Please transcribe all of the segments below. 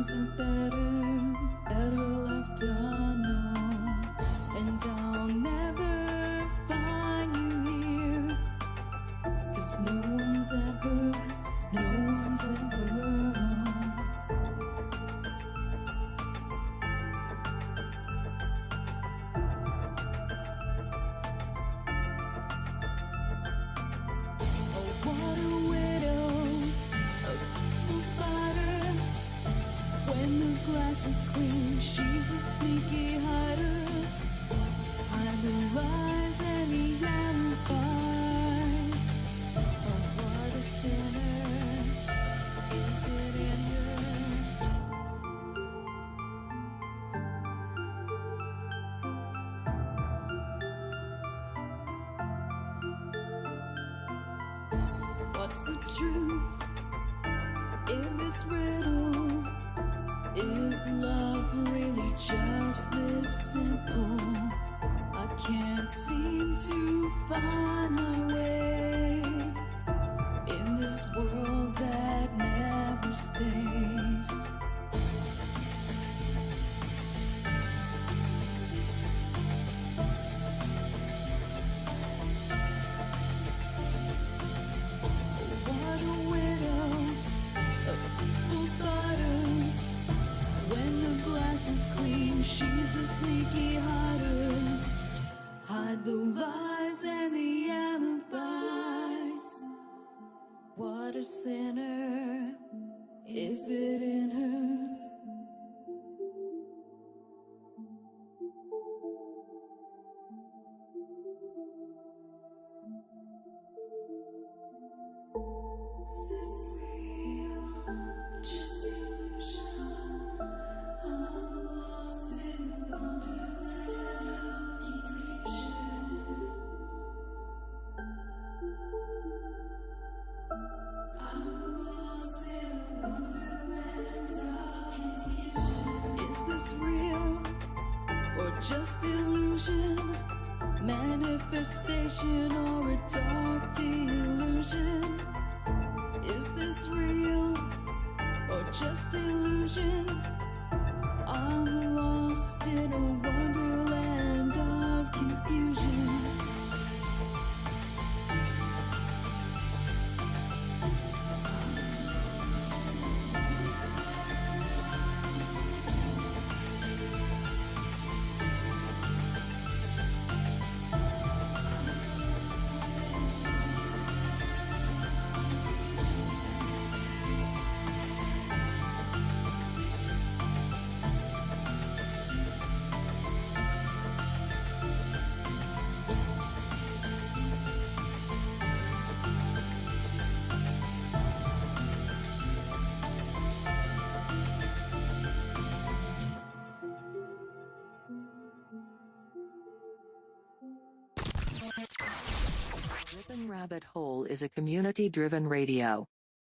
there's a better left unknown, and I'll never find you here, 'cause no one's ever is clean, she's a sneaky hider. Hide the lies and the alibis. Oh, what a sinner. Is it in her? What's the truth in this riddle? Is love really just this simple? I can't seem to find my way in this world that never stays. What a widow, a peaceful spider. When the glass is clean, she's a sneaky hider. Hide the lies and the alibis. What a sinner, is it in her? Is this real? Just illusion? I'm lost in the wonderland of confusion. I'm lost in the wonderland of confusion. Is this real or just illusion? Manifestation or a dark delusion? Is this real or just illusion? I'm lost in a wonderland of confusion. Rip'n Rabbit Hole is a community-driven radio.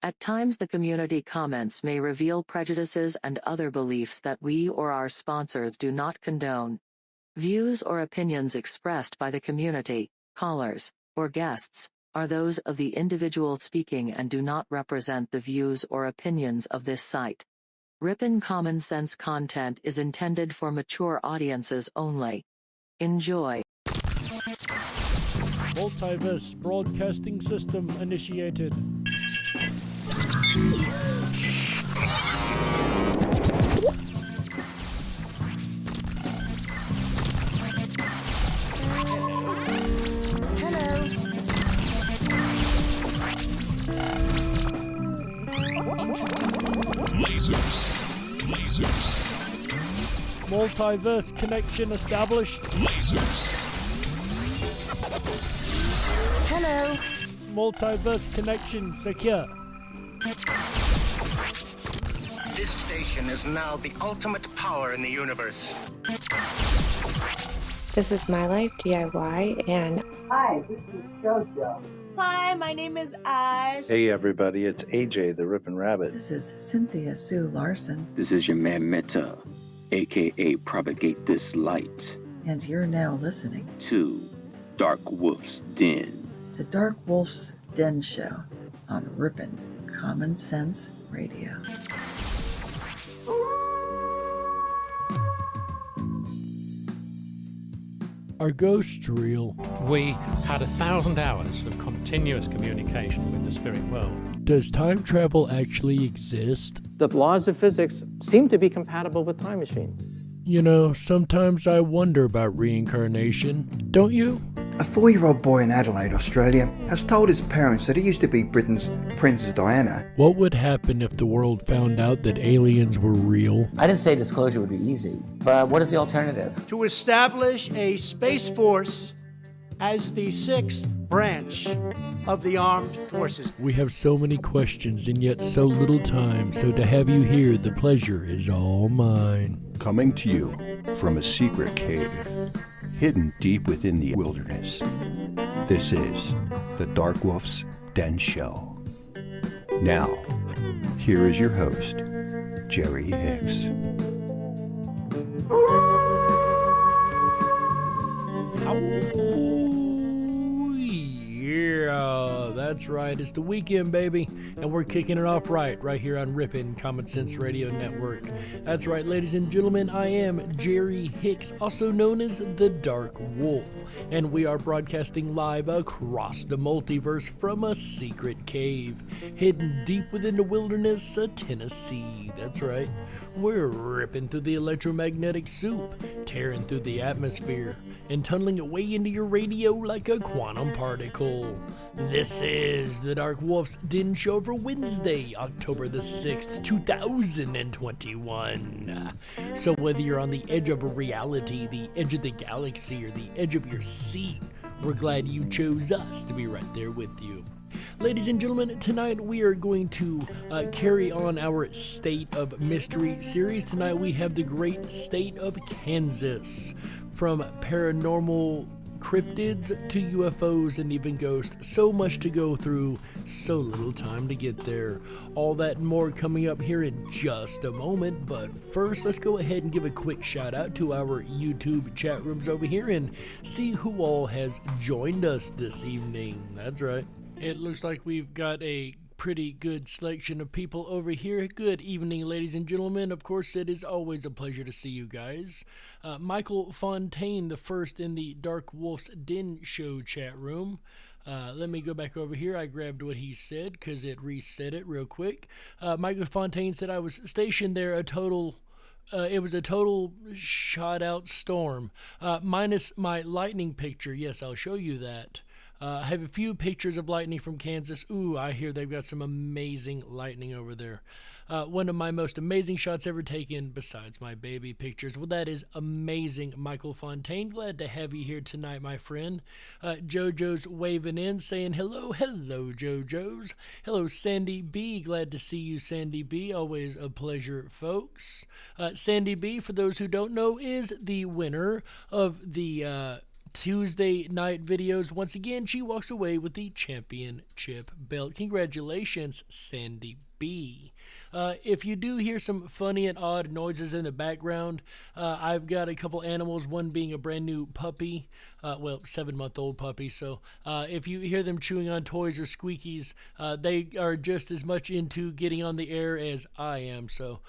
At times the community comments may reveal prejudices and other beliefs that we or our sponsors do not condone. Views or opinions expressed by the community, callers, or guests, are those of the individual speaking and do not represent the views or opinions of this site. Rip'n Common Sense content is intended for mature audiences only. Enjoy. Multiverse broadcasting system initiated. Hello. Lasers. Multiverse connection established. Lasers. Hello. Multiverse connection secure. This station is now the ultimate power in the universe. This is My Life DIY, and hi, this is JoJo. Hi, my name is Az. Hey everybody, it's AJ the Rip'n Rabbit. This is Cynthia Sue Larson. This is your man Meta, aka Propagate This Light. And you're now listening to DarkWolf's Den. The DarkWolf's Den Show on Rip'n Common Sense Radio. Ooh. Are ghosts real? We had 1,000 hours of continuous communication with the spirit world. Does time travel actually exist? The laws of physics seem to be compatible with time machines. You know, sometimes I wonder about reincarnation, don't you? A 4-year-old boy in Adelaide, Australia, has told his parents that he used to be Britain's Princess Diana. What would happen if the world found out that aliens were real? I didn't say disclosure would be easy, but what is the alternative? To establish a space force as the 6th branch of the armed forces. We have so many questions and yet so little time, so to have you here, the pleasure is all mine. Coming to you from a secret cave, hidden deep within the wilderness. This is the DarkWolf's Den Show. Now, here is your host, Jerry Hicks. Yeah, that's right. It's the weekend, baby, and we're kicking it off right here on Rippin' Common Sense Radio Network. That's right, ladies and gentlemen, I am Jerry Hicks, also known as the Dark Wolf, and we are broadcasting live across the multiverse from a secret cave, hidden deep within the wilderness of Tennessee. That's right. We're ripping through the electromagnetic soup, tearing through the atmosphere, and tunneling away into your radio like a quantum particle. This is the DarkWolf's Den Show for Wednesday, October the 6th, 2021. So whether you're on the edge of a reality, the edge of the galaxy, or the edge of your seat, we're glad you chose us to be right there with you. Ladies and gentlemen, tonight we are going to carry on our State of Mystery series. Tonight we have the great state of Kansas. From paranormal cryptids to UFOs and even ghosts. So much to go through, so little time to get there. All that and more coming up here in just a moment. But first, let's go ahead and give a quick shout out to our YouTube chat rooms over here and see who all has joined us this evening. That's right. It looks like we've got a pretty good selection of people over here. Good evening, ladies and gentlemen. Of course, it is always a pleasure to see you guys. Michael Fontaine, the first in the DarkWolf's Den Show chat room. Let me go back over here. I grabbed what he said because it reset it real quick. Michael Fontaine said I was stationed there it was a total shot out storm. Minus my lightning picture. Yes, I'll show you that. I have a few pictures of lightning from Kansas. Ooh, I hear they've got some amazing lightning over there. One of my most amazing shots ever taken, besides my baby pictures. Well, that is amazing, Michael Fontaine. Glad to have you here tonight, my friend. JoJo's waving in, saying hello, JoJo's. Hello, Sandy B. Glad to see you, Sandy B. Always a pleasure, folks. Sandy B., for those who don't know, is the winner of the Tuesday night videos. Once again, she walks away with the championship belt. Congratulations, Sandy B. If you do hear some funny and odd noises in the background, I've got a couple animals, one being a brand new puppy, 7-month-old puppy. So if you hear them chewing on toys or squeakies, they are just as much into getting on the air as I am. So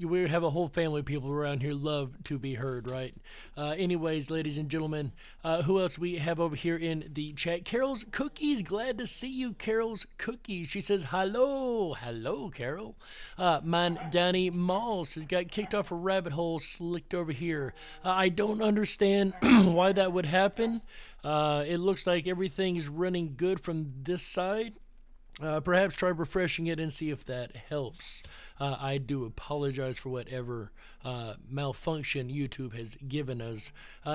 we have a whole family of people around here love to be heard, right? Anyways, ladies and gentlemen, who else we have over here in the chat? Carol's Cookies. Glad to see you, Carol's Cookies. She says, hello, Carol. Mine Danny Malls has got kicked off a rabbit hole, slicked over here. I don't understand why that would happen. It looks like everything is running good from this side. Perhaps try refreshing it and see if that helps. I do apologize for whatever malfunction YouTube has given us.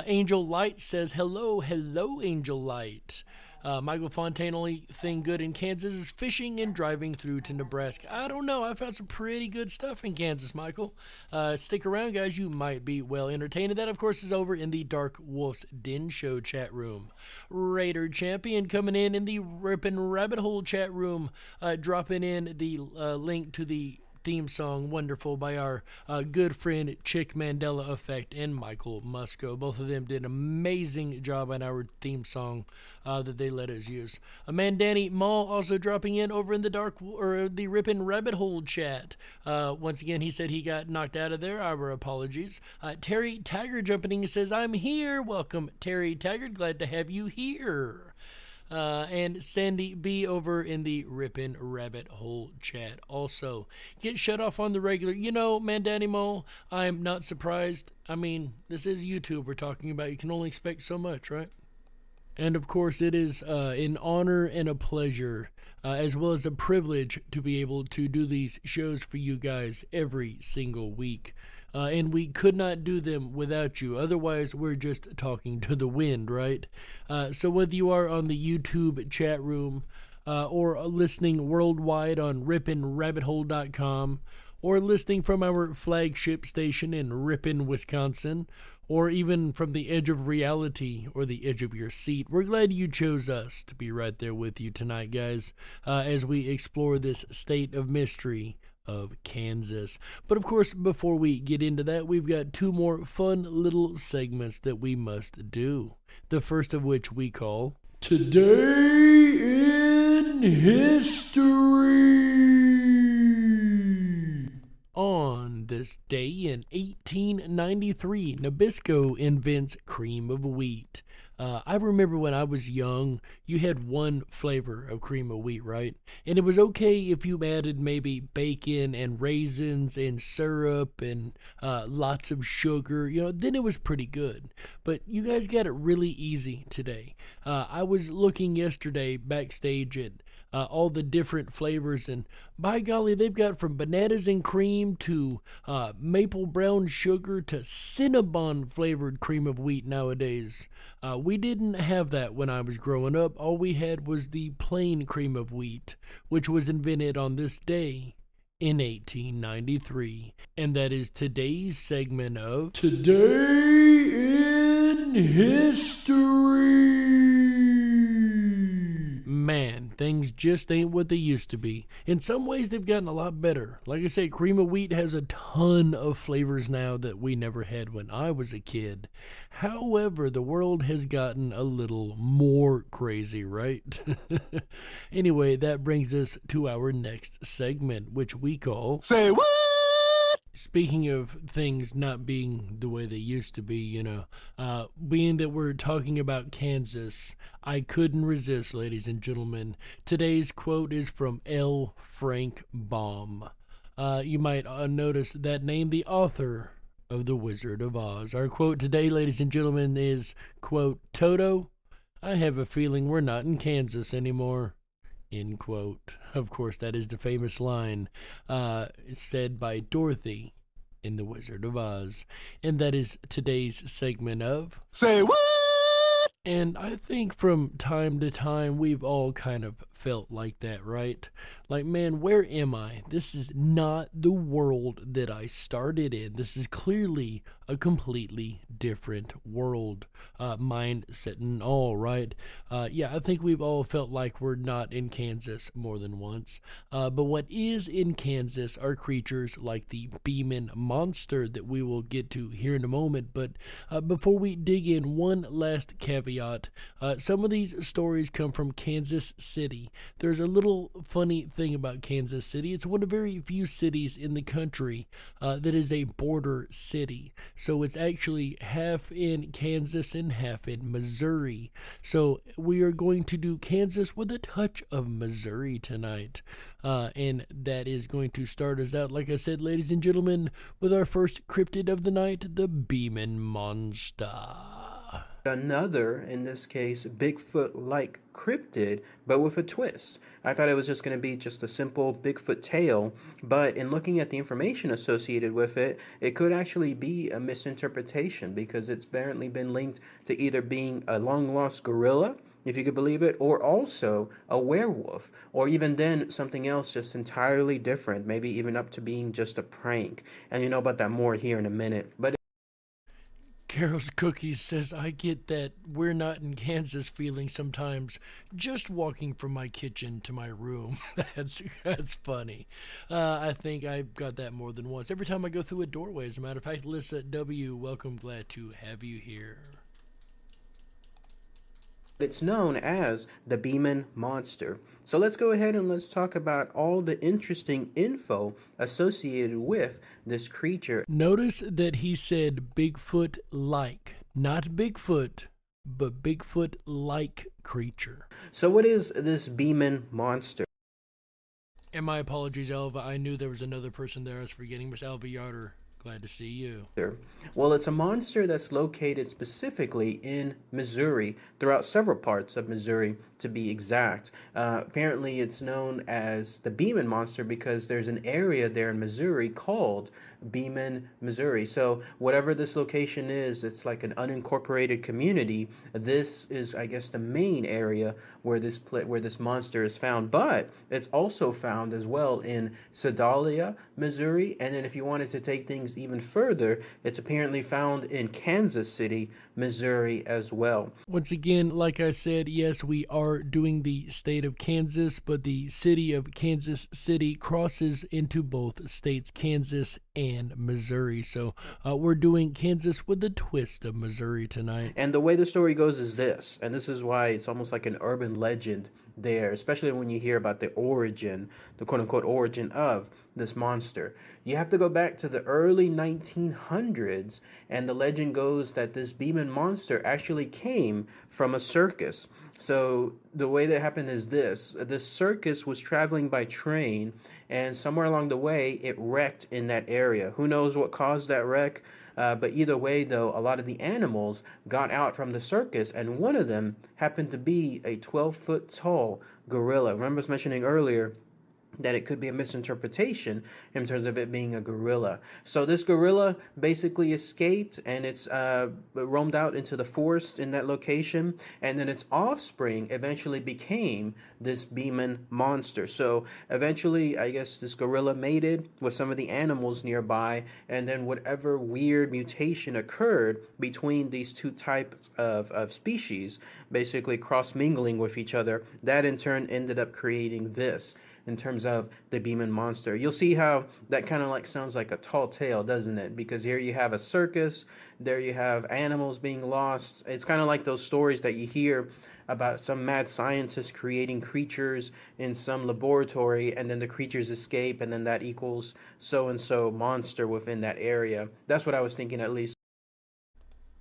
Angel Light says, hello, Angel Light. Michael Fontaine, only thing good in Kansas is fishing and driving through to Nebraska. I don't know. I found some pretty good stuff in Kansas, Michael. Stick around, guys. You might be well entertained. And that, of course, is over in the DarkWolf's Den Show chat room. Raider Champion coming in the Rippin' Rabbit Hole chat room, dropping in the link to the theme song, Wonderful, by our good friend Chick Mandela Effect and Michael Musco. Both of them did an amazing job on our theme song that they let us use. Danny Mall also dropping in over in the Rippin' Rabbit Hole chat. Once again, he said he got knocked out of there. Our apologies. Terry Taggart jumping in and says, I'm here. Welcome, Terry Taggart. Glad to have you here. And Sandy B over in the Rippin' Rabbit Hole chat also. Get shut off on the regular. You know, Mandani Mo, I'm not surprised. I mean, this is YouTube we're talking about. You can only expect so much, right? And of course, it is an honor and a pleasure, as well as a privilege, to be able to do these shows for you guys every single week. And we could not do them without you. Otherwise, we're just talking to the wind, right? So whether you are on the YouTube chat room or listening worldwide on rippinrabbithole.com, or listening from our flagship station in Ripon, Wisconsin, or even from the edge of reality or the edge of your seat, we're glad you chose us to be right there with you tonight, guys, as we explore this state of mystery of Kansas. But of course, before we get into that, we've got two more fun little segments that we must do. The first of which we call Today in History. On this day in 1893, Nabisco invents cream of wheat. I remember when I was young, you had one flavor of cream of wheat, right? And it was okay if you added maybe bacon and raisins and syrup and lots of sugar, then it was pretty good. But you guys got it really easy today. I was looking yesterday backstage at all the different flavors, and by golly, they've got from bananas and cream to maple brown sugar to Cinnabon flavored cream of wheat nowadays. We didn't have that when I was growing up. All we had was the plain cream of wheat, which was invented on this day in 1893. And that is today's segment of Today in History. Man, things just ain't what they used to be. In some ways, they've gotten a lot better. Like I say, cream of wheat has a ton of flavors now that we never had when I was a kid. However, the world has gotten a little more crazy, right? Anyway, that brings us to our next segment, which we call Say What? Speaking of things not being the way they used to be, being that we're talking about Kansas, I couldn't resist, ladies and gentlemen. Today's quote is from L. Frank Baum. You might notice that name, the author of The Wizard of Oz. Our quote today, ladies and gentlemen, is, quote, Toto, I have a feeling we're not in Kansas anymore. End quote. Of course, that is the famous line said by Dorothy in The Wizard of Oz. And that is today's segment of Say What? And I think from time to time, we've all kind of felt like that, right? Like, man, where am I? This is not the world that I started in. This is clearly a completely different world, mindset and all, right? Yeah, I think we've all felt like we're not in Kansas more than once. But what is in Kansas are creatures like the Beeman monster that we will get to here in a moment. But before we dig in, one last caveat. Some of these stories come from Kansas City. There's a little funny thing about Kansas City. It's one of very few cities in the country that is a border city. So it's actually half in Kansas and half in Missouri. So we are going to do Kansas with a touch of Missouri tonight. And that is going to start us out, like I said, ladies and gentlemen, with our first cryptid of the night, the Beeman Monster. Another, in this case, Bigfoot-like cryptid, but with a twist. I thought it was just going to be just a simple Bigfoot tale, but in looking at the information associated with it, it could actually be a misinterpretation because it's apparently been linked to either being a long-lost gorilla, if you could believe it, or also a werewolf, or even then something else just entirely different, maybe even up to being just a prank. And you know about that more here in a minute. But Carol's Cookies says, I get that we're not in Kansas feeling sometimes just walking from my kitchen to my room. That's funny. I think I've got that more than once. Every time I go through a doorway, as a matter of fact. Lissa W., welcome. Glad to have you here. It's known as the Beeman Monster. So let's go ahead and let's talk about all the interesting info associated with this creature. Notice that he said Bigfoot-like, not Bigfoot, but Bigfoot-like creature. So what is this Beeman Monster? And my apologies, Alva. I knew there was another person there I was forgetting. Miss Alva Yarder. Glad to see you. Well, it's a monster that's located specifically in Missouri, throughout several parts of Missouri to be exact. Apparently, it's known as the Beeman Monster because there's an area there in Missouri called Beeman, Missouri. So whatever this location is, it's like an unincorporated community. This is, I guess, the main area where this monster is found. But it's also found as well in Sedalia, Missouri. And then if you wanted to take things even further, it's apparently found in Kansas City, Missouri as well. Once again, like I said, yes, we are doing the state of Kansas, but the city of Kansas City crosses into both states, Kansas and Missouri. So we're doing Kansas with a twist of Missouri tonight. And the way the story goes is this, and this is why it's almost like an urban legend there, especially when you hear about the origin, the quote-unquote origin of this monster. You have to go back to the early 1900s, and the legend goes that this Beeman monster actually came from a circus. So the way that happened is this circus was traveling by train, and somewhere along the way it wrecked in that area. Who knows what caused that wreck? But either way, though, a lot of the animals got out from the circus, and one of them happened to be a 12-foot tall gorilla. Remember I was mentioning earlier that it could be a misinterpretation in terms of it being a gorilla. So this gorilla basically escaped, and it's roamed out into the forest in that location, and then its offspring eventually became this Beeman monster. So eventually, I guess this gorilla mated with some of the animals nearby, and then whatever weird mutation occurred between these two types of species, basically cross-mingling with each other, that in turn ended up creating this in terms of the Beeman monster. You'll see how that kind of like sounds like a tall tale, doesn't it? Because here you have a circus, there you have animals being lost. It's kind of like those stories that you hear about some mad scientist creating creatures in some laboratory, and then the creatures escape, and then that equals so-and-so monster within that area. That's what I was thinking, at least.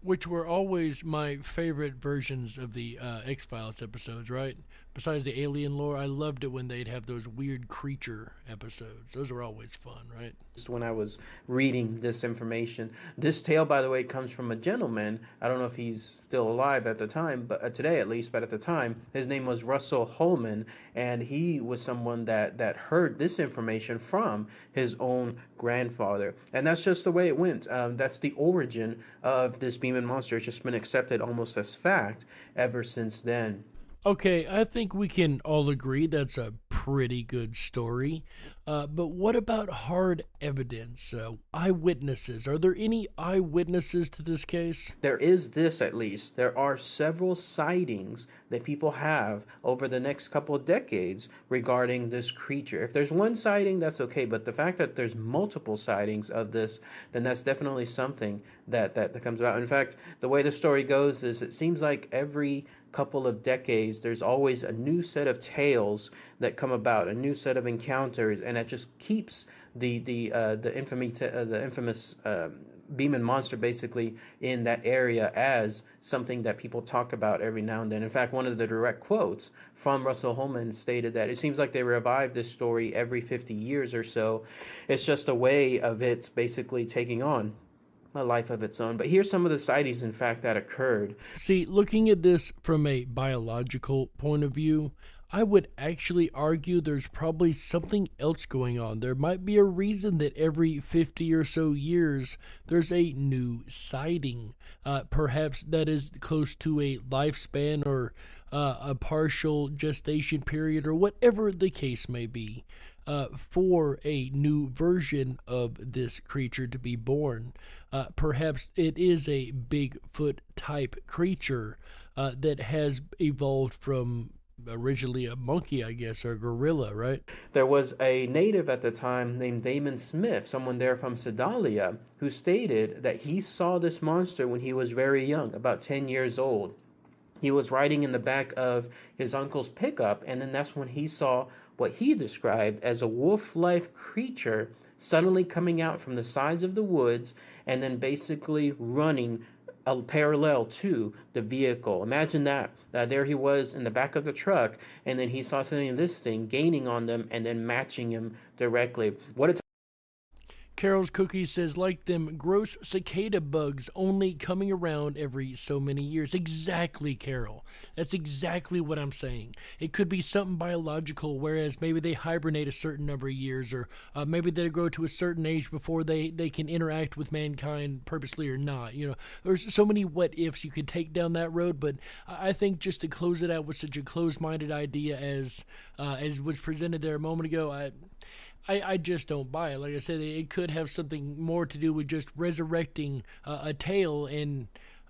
Which were always my favorite versions of the X-Files episodes, right? Besides the alien lore, I loved it when they'd have those weird creature episodes. Those were always fun, right? When I was reading this information, this tale, by the way, comes from a gentleman. I don't know if he's still alive at the time, but today at least, but at the time, his name was Russell Holman, and he was someone that heard this information from his own grandfather. And that's just the way it went. That's the origin of this Beeman monster. It's just been accepted almost as fact ever since then. Okay, I think we can all agree that's a pretty good story. But what about hard evidence? Eyewitnesses. Are there any eyewitnesses to this case? There is this, at least. There are several sightings that people have over the next couple of decades regarding this creature. If there's one sighting, that's okay. But the fact that there's multiple sightings of this, then that's definitely something that comes about. In fact, the way the story goes is it seems like every couple of decades there's always a new set of tales that come about, a new set of encounters, and that just keeps the infamous Beeman monster basically in that area as something that people talk about every now and then. In fact, one of the direct quotes from Russell Holman stated that it seems like they revive this story every 50 years or so. It's just a way of it basically taking on a life of its own. But here's some of the sightings, in fact, that occurred. See, looking at this from a biological point of view, I would actually argue there's probably something else going on. There might be a reason that every 50 or so years there's a new sighting. Perhaps that is close to a lifespan or a partial gestation period or whatever the case may be. for a new version of this creature to be born. Perhaps it is a Bigfoot type creature that has evolved from originally a monkey, I guess, or a gorilla, right? There was a native at the time named Damon Smith, someone there from Sedalia, who stated that he saw this monster when he was very young, about 10 years old. He was riding in the back of his uncle's pickup, and then that's when he saw what he described as a wolf-like creature suddenly coming out from the sides of the woods and then basically running parallel to the vehicle. Imagine that. There he was in the back of the truck, and then he saw something in this thing gaining on them and then matching him directly. What a Carol's Cookie says, like them gross cicada bugs only coming around every so many years. Exactly, Carol. That's exactly what I'm saying. It could be something biological, whereas maybe they hibernate a certain number of years, or maybe they grow to a certain age before they can interact with mankind purposely or not. You know, there's so many what ifs you could take down that road, but I think just to close it out with such a closed-minded idea as was presented there a moment ago, I just don't buy it. Like I said, it could have something more to do with just resurrecting a tail,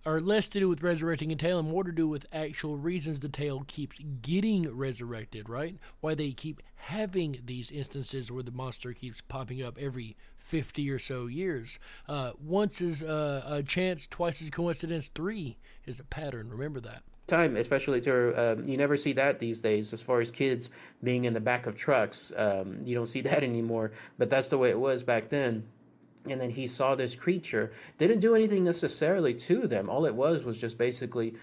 or less to do with resurrecting a tail and more to do with actual reasons the tail keeps getting resurrected, right? Why they keep having these instances where the monster keeps popping up every 50 or so years. Once is a chance, twice is coincidence, 3 is a pattern. Remember that. Time, especially to you never see that these days as far as kids being in the back of trucks. You don't see that anymore, but that's the way it was back then. And then he saw this creature. Didn't do anything necessarily to them. All it was just basically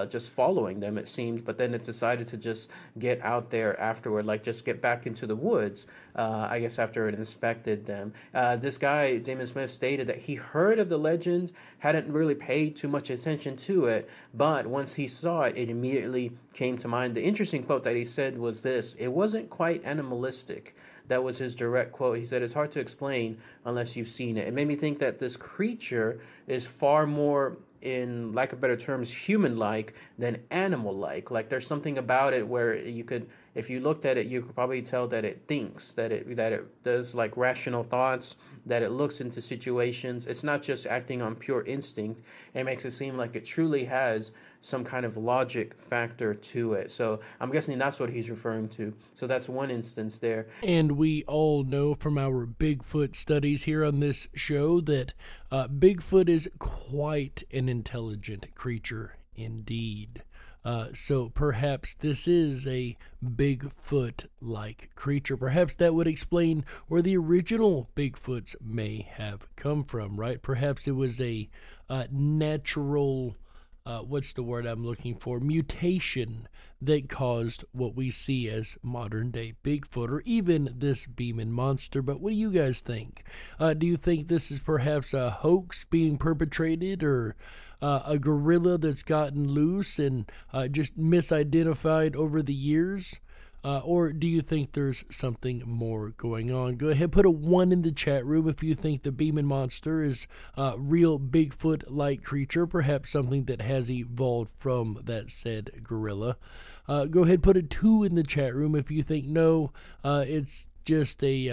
just following them, it seemed. But then it decided to just get out there afterward, like just get back into the woods, I guess, after it inspected them. This guy, Damon Smith, stated that he heard of the legend, hadn't really paid too much attention to it, but once he saw it, it immediately came to mind. The interesting quote that he said was this: "It wasn't quite animalistic." That was his direct quote. He said, "It's hard to explain unless you've seen it." It made me think that this creature is far more, in lack of better terms, human-like than animal-like. Like there's something about it where you could, if you looked at it, you could probably tell that it thinks, that it does like rational thoughts, that it looks into situations. It's not just acting on pure instinct. It makes it seem like it truly has some kind of logic factor to it. So I'm guessing that's what he's referring to. So that's one instance there. And we all know from our Bigfoot studies here on this show that Bigfoot is quite an intelligent creature indeed. So perhaps this is a Bigfoot-like creature. Perhaps that would explain where the original Bigfoots may have come from, right? Perhaps it was a natural, what's the word I'm looking for, mutation that caused what we see as modern-day Bigfoot, or even this Beeman monster. But what do you guys think? Do you think this is perhaps a hoax being perpetrated, or a gorilla that's gotten loose and just misidentified over the years? Or do you think there's something more going on? Go ahead, put a 1 in the chat room if you think the Beeman monster is a real Bigfoot-like creature, perhaps something that has evolved from that said gorilla. Go ahead, put a 2 in the chat room if you think no, it's just a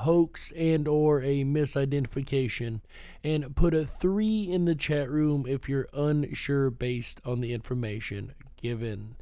hoax and or a misidentification, and put a 3 in the chat room if you're unsure based on the information given.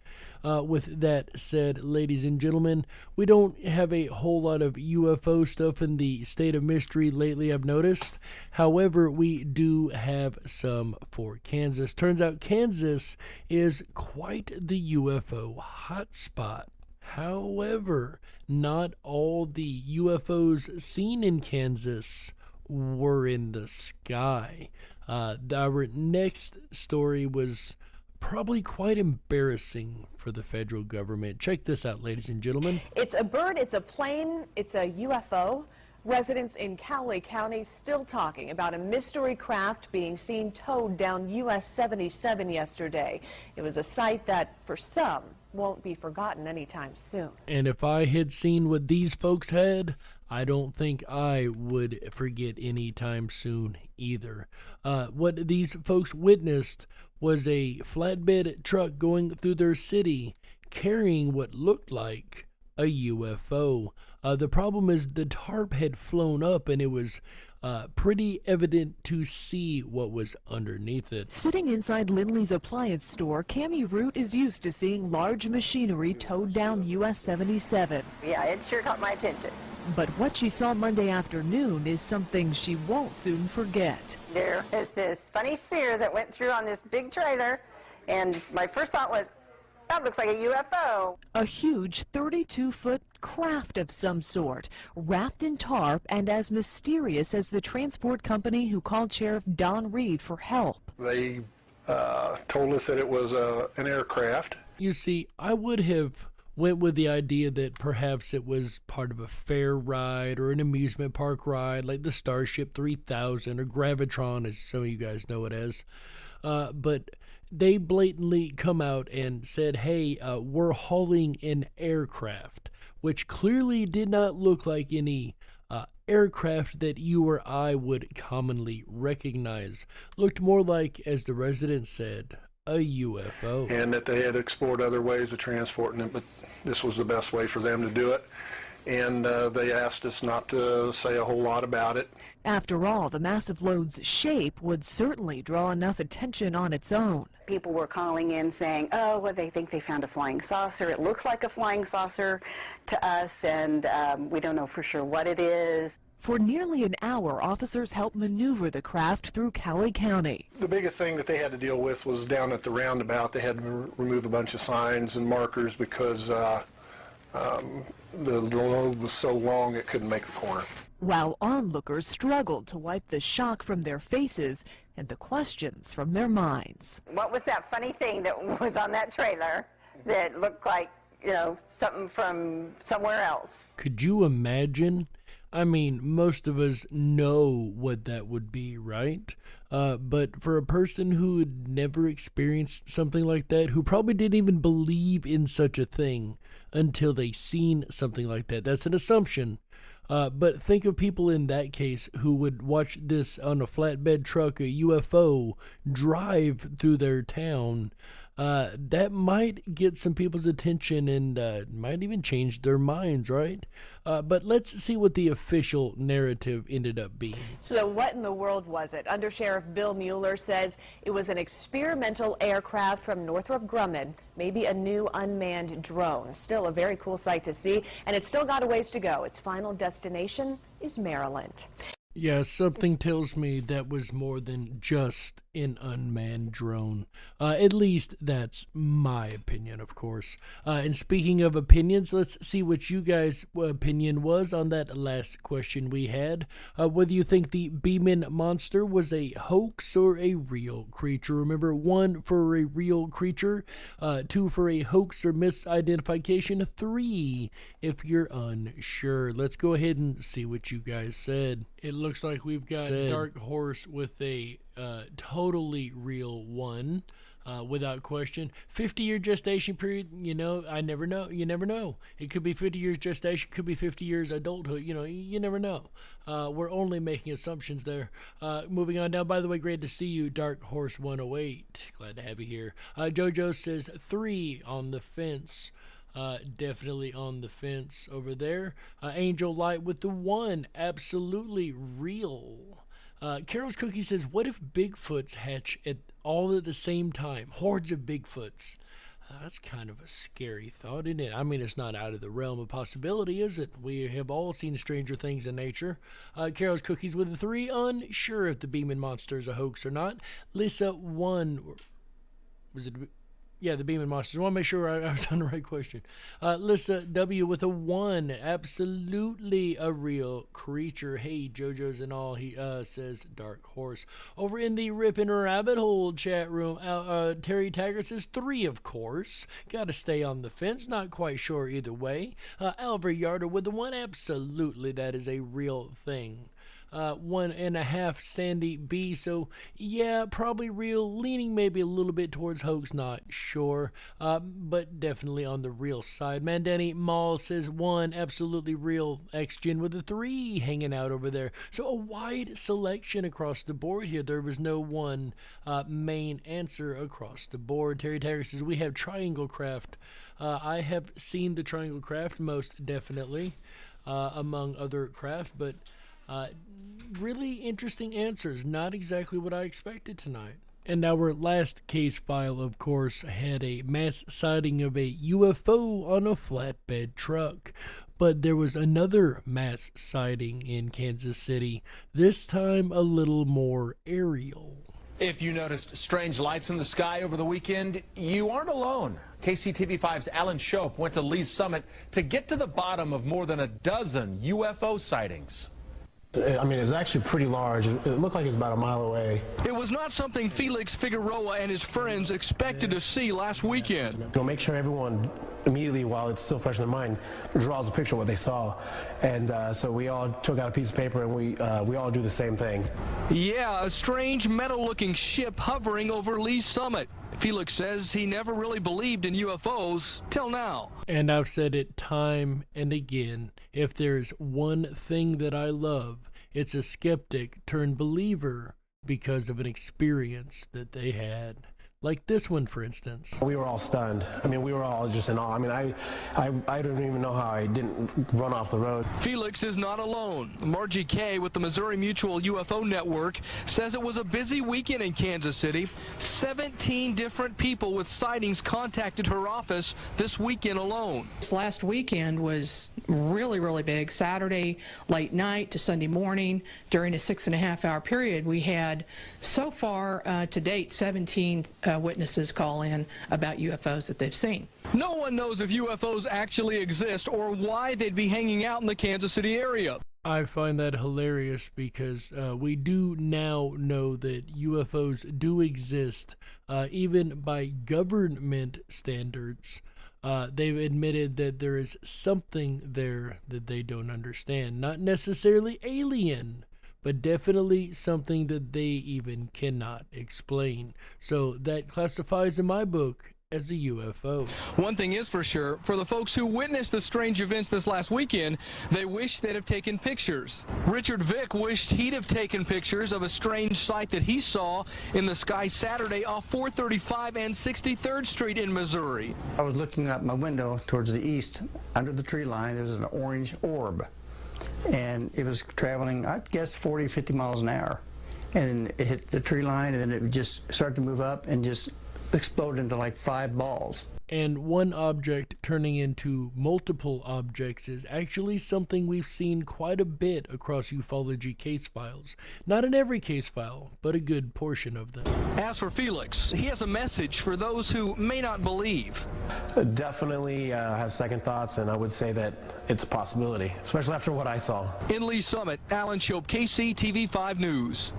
With that said, ladies and gentlemen, we don't have a whole lot of UFO stuff in the state of mystery lately, I've noticed. However, we do have some for Kansas. Turns out Kansas is quite the UFO hotspot. However, not all the UFOs seen in Kansas were in the sky. Our next story was probably quite embarrassing for the federal government. Check this out, ladies and gentlemen. It's a bird, it's a plane, it's a UFO. Residents in Cowley County still talking about a mystery craft being seen towed down US 77 yesterday. It was a sight that, for some, won't be forgotten anytime soon. And if I had seen what these folks had, I don't think I would forget anytime soon either. What these folks witnessed was a flatbed truck going through their city carrying what looked like a UFO. The problem is the tarp had flown up and it was pretty evident to see what was underneath it. Sitting inside Lindley's appliance store, Cammie Root is used to seeing large machinery towed down US 77. Yeah, it sure caught my attention. But what she saw Monday afternoon is something she won't soon forget. There is this funny sphere that went through on this big trailer, and my first thought was, that looks like a UFO. A huge 32-foot craft of some sort, wrapped in tarp and as mysterious as the transport company who called Sheriff Don Reed for help. They told us that it was an aircraft. You see, I would have went with the idea that perhaps it was part of a fair ride or an amusement park ride like the Starship 3000 or Gravitron, as some of you guys know it as. But they blatantly come out and said, hey, we're hauling an aircraft, which clearly did not look like any aircraft that you or I would commonly recognize. Looked more like, as the resident said, a UFO. And that they had explored other ways of transporting it, but this was the best way for them to do it. And they asked us not to say a whole lot about it. After all, the massive load's shape would certainly draw enough attention on its own. People were calling in saying, oh, well, they think they found a flying saucer. It looks like a flying saucer to us, and we don't know for sure what it is. For nearly an hour, officers helped maneuver the craft through Cowley County. The biggest thing that they had to deal with was down at the roundabout. They had to remove a bunch of signs and markers because the load was so long it couldn't make the corner. While onlookers struggled to wipe the shock from their faces and the questions from their minds. What was that funny thing that was on that trailer that looked like, you know, something from somewhere else? Could you imagine? I mean, most of us know what that would be, right? But for a person who had never experienced something like that, who probably didn't even believe in such a thing until they seen something like that, that's an assumption. But think of people in that case who would watch this on a flatbed truck, a UFO, drive through their town. That might get some people's attention and might even change their minds, right? But let's see what the official narrative ended up being. So what in the world was it? Under Sheriff Bill Mueller says it was an experimental aircraft from Northrop Grumman, maybe a new unmanned drone. Still a very cool sight to see, and it's still got a ways to go. Its final destination is Maryland. Yeah, something tells me that was more than just an unmanned drone. At least that's my opinion, of course. And speaking of opinions, let's see what you guys' opinion was on that last question we had. Whether you think the Beeman monster was a hoax or a real creature. Remember, 1 for a real creature, 2 for a hoax or misidentification, 3 if you're unsure. Let's go ahead and see what you guys said. It looks like we've got Dark Horse with a totally real one, without question. 50-year gestation period, you know, I never know. You never know. It could be 50 years gestation, could be 50 years adulthood. You know, you never know. We're only making assumptions there. Moving on down, by the way, great to see you, Dark Horse 108. Glad to have you here. JoJo says 3 on the fence. Definitely on the fence over there. Angel Light with the 1, absolutely real. Carol's Cookie says, what if Bigfoots hatch all at the same time? Hordes of Bigfoots. That's kind of a scary thought, isn't it? I mean, it's not out of the realm of possibility, is it? We have all seen stranger things in nature. Carol's Cookies with a 3, unsure if the Beeman monster is a hoax or not. Lisa 1, was it? Yeah, the Beeman monsters. I want to make sure I was on the right question. Lisa W with a 1. Absolutely a real creature. Hey, JoJo's and all. He says Dark Horse. Over in the Rippin' Rabbit Hole chat room, Terry Taggart says 3, of course. Got to stay on the fence. Not quite sure either way. Alvar Yarder with the 1. Absolutely, that is a real thing. 1.5 Sandy B. So yeah, probably real, leaning maybe a little bit towards hoax, not sure, but definitely on the real side. Mandani Mall says 1, absolutely real, X-Gen with a 3 hanging out over there. So a wide selection across the board here. There was no one main answer across the board. Terry Tiger says we have Triangle Craft. I have seen the Triangle Craft most definitely, among other craft, but really interesting answers. Not exactly what I expected tonight. And our last case file, of course, had a mass sighting of a UFO on a flatbed truck. But there was another mass sighting in Kansas City, this time a little more aerial. If you noticed strange lights in the sky over the weekend, you aren't alone. KCTV5's Alan Shope went to Lee's Summit to get to the bottom of more than a dozen UFO sightings. I mean, it's actually pretty large. It looked like it was about a mile away. It was not something Felix Figueroa and his friends expected to see last weekend. We'll make sure everyone immediately, while it's still fresh in their mind, draws a picture of what they saw. And so we all took out a piece of paper and we all do the same thing. Yeah, a strange metal-looking ship hovering over Lee's Summit. Felix says he never really believed in UFOs till now. And I've said it time and again, if there's one thing that I love, it's a skeptic turned believer because of an experience that they had. Like this one, for instance. We were all stunned. I mean, we were all just in awe. I mean, I don't even know how I didn't run off the road. Felix is not alone. Margie Kay with the Missouri Mutual UFO Network says it was a busy weekend in Kansas City. 17 different people with sightings contacted her office this weekend alone. This last weekend was really big. Saturday late night to Sunday morning during a 6.5-hour period. We had so far to date 17 witnesses call in about UFOs that they've seen. No one knows if UFOs actually exist or why they'd be hanging out in the Kansas City area. I find that hilarious because we do now know that UFOs do exist, even by government standards. They've admitted that there is something there that they don't understand. Not necessarily alien, but definitely something that they even cannot explain. So that classifies in my book as a UFO. One thing is for sure, for the folks who witnessed the strange events this last weekend, they wish they'd have taken pictures. Richard Vick wished he'd have taken pictures of a strange sight that he saw in the sky Saturday off 435 and 63rd Street in Missouri. I was looking out my window towards the east. Under the tree line, there was an orange orb. And it was traveling, I'd guess, 40, 50 miles an hour. And it hit the tree line, and then it would just start to move up and just explode into like 5 balls. And one object turning into multiple objects is actually something we've seen quite a bit across ufology case files. Not in every case file, but a good portion of them. As for Felix, he has a message for those who may not believe. Definitely have second thoughts, and I would say that it's a possibility, especially after what I saw. In Lee Summit, Alan Shope, KCTV5 News.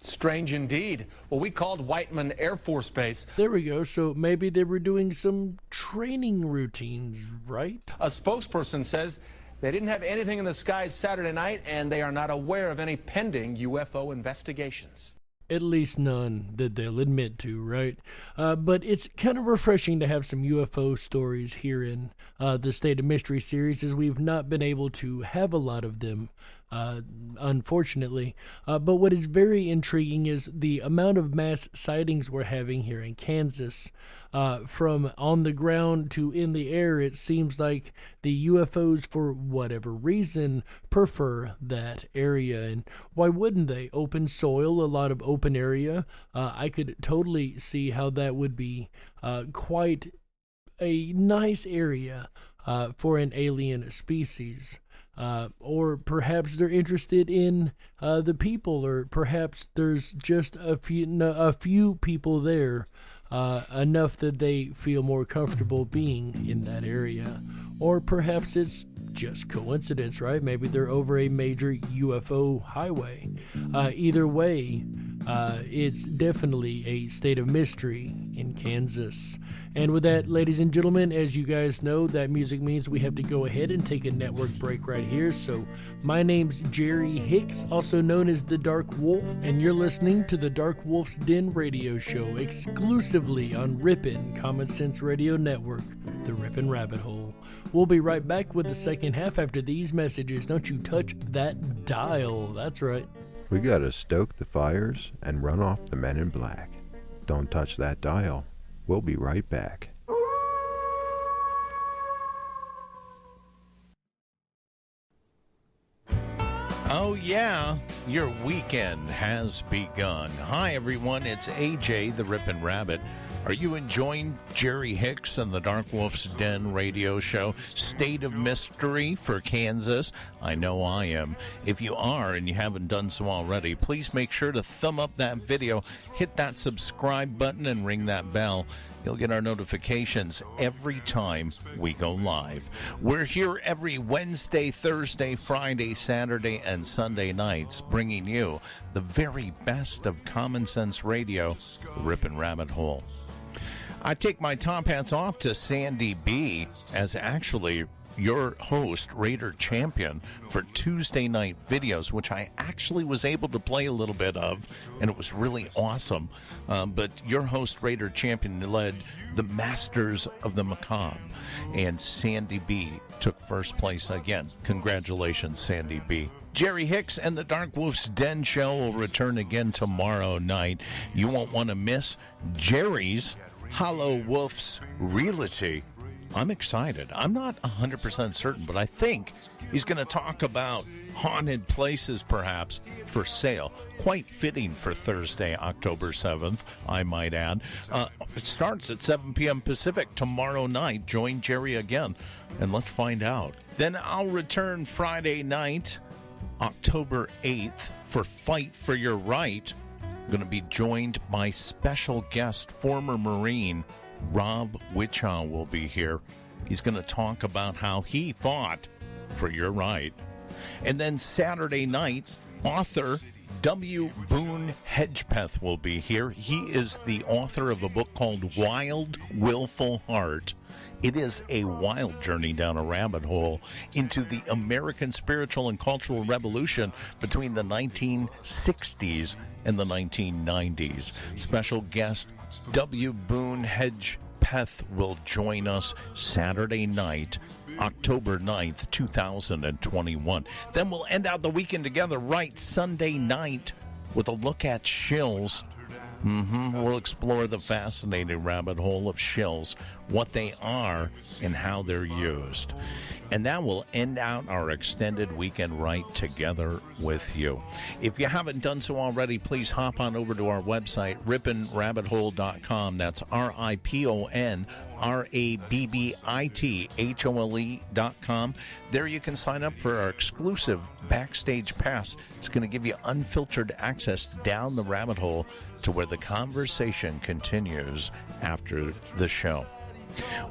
Strange indeed. Well, we called Whiteman Air Force Base. There we go. So maybe they were doing some training routines, right? A spokesperson says they didn't have anything in the skies Saturday night, and they are not aware of any pending UFO investigations. At least none that they'll admit to, right? But it's kind of refreshing to have some UFO stories here in the State of Mystery series, as we've not been able to have a lot of them, unfortunately. But what is very intriguing is the amount of mass sightings we're having here in Kansas. From on the ground to in the air, it seems like the UFOs, for whatever reason, prefer that area. And why wouldn't they? Open soil, a lot of open area. I could totally see how that would be quite a nice area for an alien species. Or perhaps they're interested in the people, or perhaps there's just a few people there, enough that they feel more comfortable being in that area. Or perhaps it's just coincidence, right? Maybe they're over a major UFO highway. Either way, It's definitely a state of mystery in Kansas. And with that, ladies and gentlemen, as you guys know, that music means we have to go ahead and take a network break right here. So my name's Jerry Hicks, also known as the Dark Wolf, and you're listening to the DarkWolf's Den Radio Show exclusively on Rippin' Common Sense Radio Network, the Rippin' Rabbit Hole. We'll be right back with the second half after these messages. Don't you touch that dial. That's right. We gotta stoke the fires and run off the men in black. Don't touch that dial. We'll be right back. Oh yeah, your weekend has begun. Hi everyone, it's AJ the Rippin' Rabbit. Are you enjoying Jerry Hicks and the DarkWolf's Den Radio Show? State of Mystery for Kansas? I know I am. If you are and you haven't done so already, please make sure to thumb up that video, hit that subscribe button, and ring that bell. You'll get our notifications every time we go live. We're here every Wednesday, Thursday, Friday, Saturday, and Sunday nights, bringing you the very best of common sense radio, the Rippin' Rabbit Hole. I take my top hats off to Sandy B as actually your host, Raider Champion, for Tuesday night videos, which I actually was able to play a little bit of, and it was really awesome. But your host, Raider Champion, led the Masters of the Macabre, and Sandy B took first place again. Congratulations, Sandy B. Jerry Hicks and the DarkWolf's Den Show will return again tomorrow night. You won't want to miss Jerry's Hollow Wolf's Realty. I'm excited. I'm not 100% certain, but I think he's going to talk about haunted places, perhaps, for sale. Quite fitting for Thursday, October 7th, I might add. It starts at 7 p.m. Pacific tomorrow night. Join Jerry again, and let's find out. Then I'll return Friday night, October 8th, for Fight for Your Right. I'm going to be joined by special guest, former Marine Rob Wichow will be here. He's going to talk about how he fought for your right. And then Saturday night, author W. Boone Hedgepeth will be here. He is the author of a book called Wild, Willful Heart. It is a wild journey down a rabbit hole into the American spiritual and cultural revolution between the 1960s and the 1990s. Special guest W. Boone Hedgepeth will join us Saturday night, October 9th, 2021. Then we'll end out the weekend together right Sunday night with a look at shills. We'll explore the fascinating rabbit hole of shills, what they are, and how they're used. And that will end out our extended weekend right together with you. If you haven't done so already, please hop on over to our website, rippinrabbithole.com. That's RIPONRABBITHOLE.com. There you can sign up for our exclusive backstage pass. It's going to give you unfiltered access down the rabbit hole to where the conversation continues after the show.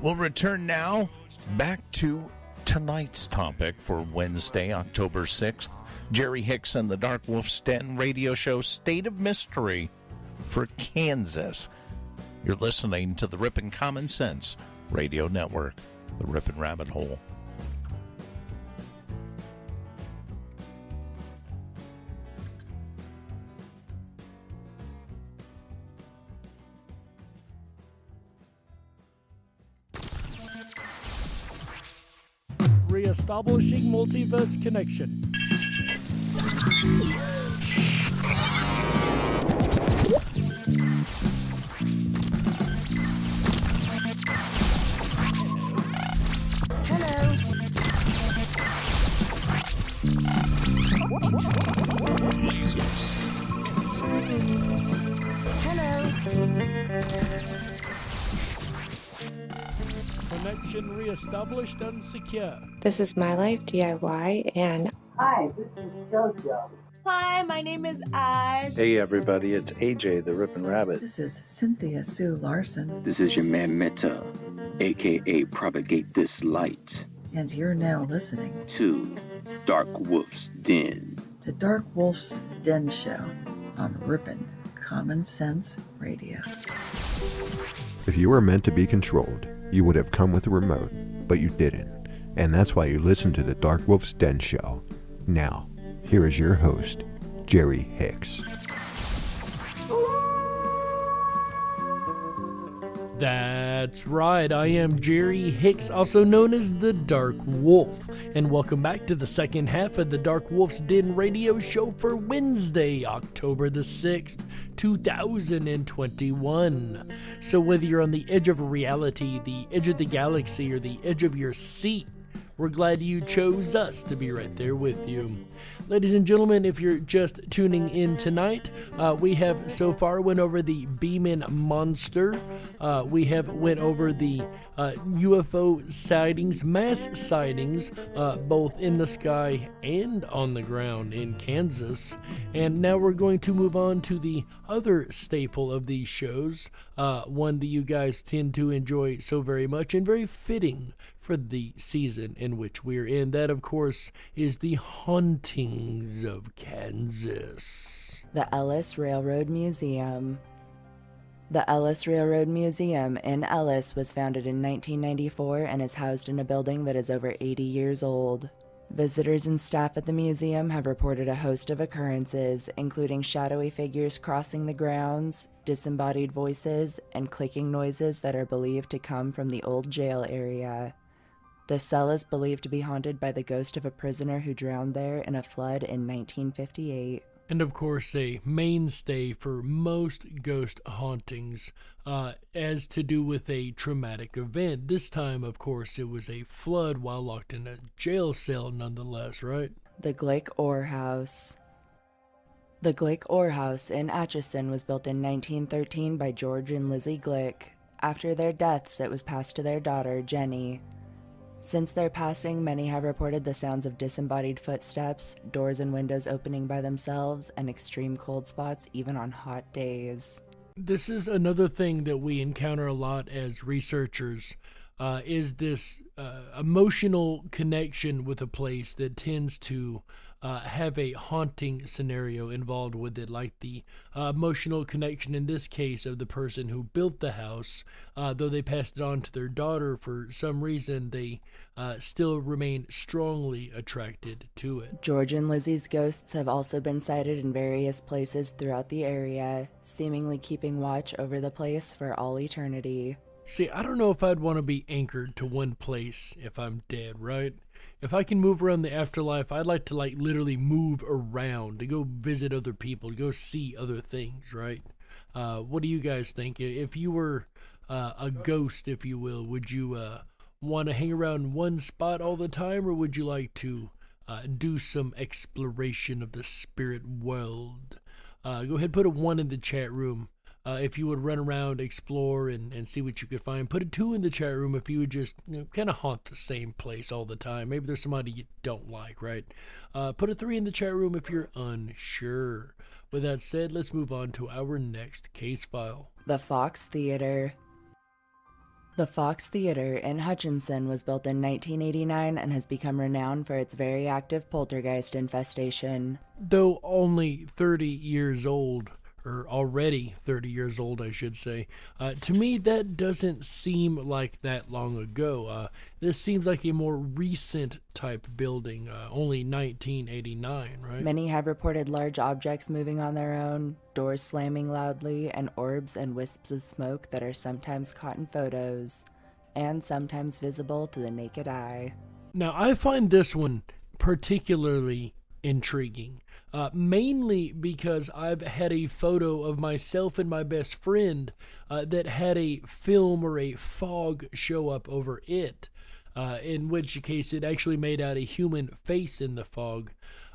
We'll return now back to tonight's topic for Wednesday, October 6th. Jerry Hicks and the DarkWolf's Den Radio Show, State of Mystery for Kansas. You're listening to the Rippin' Common Sense Radio Network, the Rippin' Rabbit Hole. Reestablishing multiverse connection. Connection reestablished and secure. This is My Life DIY, and Hi, this is JoJo. Hi, my name is Ash. Hey everybody, it's AJ the Rippin' Rabbit. This is Cynthia Sue Larson. This is your man Meta, aka Propagate This Light. And you're now listening to Dark Wolf's Den. The Dark Wolf's Den Show on Rippin' Common Sense Radio. If you were meant to be controlled, you would have come with a remote, but you didn't. And that's why you listen to the DarkWolf's Den Show. Now, here is your host, Jerry Hicks. That's right, I am Jerry Hicks, also known as the Dark Wolf, and welcome back to the second half of the DarkWolf's Den Radio Show for Wednesday, October the 6th, 2021. So whether you're on the edge of reality, the edge of the galaxy, or the edge of your seat, we're glad you chose us to be right there with you. Ladies and gentlemen, if you're just tuning in tonight, we have so far went over the Beeman Monster. We have went over the UFO sightings, mass sightings, both in the sky and on the ground in Kansas. And now we're going to move on to the other staple of these shows, one that you guys tend to enjoy so very much and very fitting for the season in which we're in. That, of course, is the Hauntings of Kansas. The Ellis Railroad Museum. The Ellis Railroad Museum in Ellis was founded in 1994 and is housed in a building that is over 80 years old. Visitors and staff at the museum have reported a host of occurrences, including shadowy figures crossing the grounds, disembodied voices, and clicking noises that are believed to come from the old jail area. The cell is believed to be haunted by the ghost of a prisoner who drowned there in a flood in 1958. And of course, a mainstay for most ghost hauntings as to do with a traumatic event. This time, of course, it was a flood while locked in a jail cell nonetheless, right? The Glick Ore House. The Glick Ore House in Atchison was built in 1913 by George and Lizzie Glick. After their deaths, it was passed to their daughter, Jenny. Since their passing, many have reported the sounds of disembodied footsteps, doors and windows opening by themselves, and extreme cold spots even on hot days. This is another thing that we encounter a lot as researchers, is this emotional connection with a place that tends to have a haunting scenario involved with it, like the emotional connection in this case of the person who built the house. Though they passed it on to their daughter, for some reason they still remain strongly attracted to it. George and Lizzie's ghosts have also been sighted in various places throughout the area, seemingly keeping watch over the place for all eternity. See, I don't know if I'd want to be anchored to one place if I'm dead, right? If I can move around the afterlife, I'd like to literally move around, to go visit other people, to go see other things, right? What do you guys think? If you were a ghost, if you will, would you want to hang around one spot all the time, or would you like to do some exploration of the spirit world? Go ahead and put a 1 in the chat room. If you would run around, explore, and see what you could find. Put a 2 in the chat room if you would just kind of haunt the same place all the time. Maybe there's somebody you don't like, right? Put a 3 in the chat room if you're unsure. With that said, let's move on to our next case file. The Fox Theater. The Fox Theater in Hutchinson was built in 1989 and has become renowned for its very active poltergeist infestation. Though only 30 years old, or already 30 years old, I should say. To me, that doesn't seem like that long ago. This seems like a more recent type building, only 1989, right? Many have reported large objects moving on their own, doors slamming loudly, and orbs and wisps of smoke that are sometimes caught in photos, and sometimes visible to the naked eye. Now, I find this one particularly intriguing. Mainly because I've had a photo of myself and my best friend that had a film or a fog show up over it, in which case it actually made out a human face in the fog.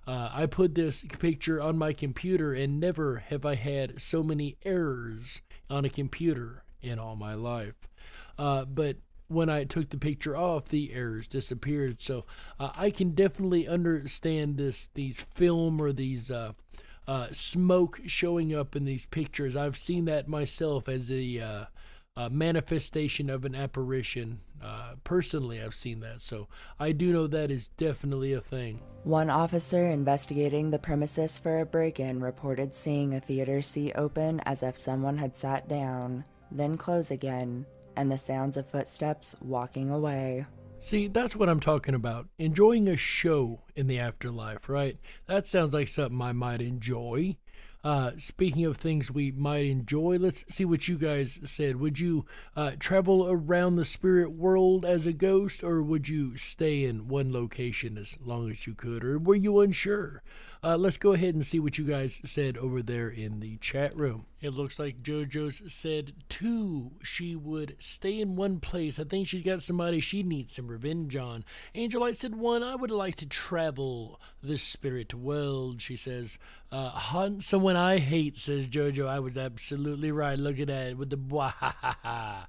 I put this picture on my computer, and never have I had so many errors on a computer in all my life. But when I took the picture off, the errors disappeared. So I can definitely understand these film or these smoke showing up in these pictures. I've seen that myself as a manifestation of an apparition. Personally, I've seen that, so I do know that is definitely a thing. One officer investigating the premises for a break-in reported seeing a theater seat open as if someone had sat down, then close again, and the sounds of footsteps walking away. See, that's what I'm talking about. Enjoying a show in the afterlife, right? That sounds like something I might enjoy. Speaking of things we might enjoy, let's see what you guys said. Would you travel around the spirit world as a ghost, or would you stay in one location as long as you could, or were you unsure? Let's go ahead and see what you guys said over there in the chat room. It looks like JoJo's said 2. She would stay in one place. I think she's got somebody she needs some revenge on. Angelite said 1. I would like to travel the spirit world, she says. Hunt someone I hate, says JoJo. I was absolutely right. Look at that with the bwahaha.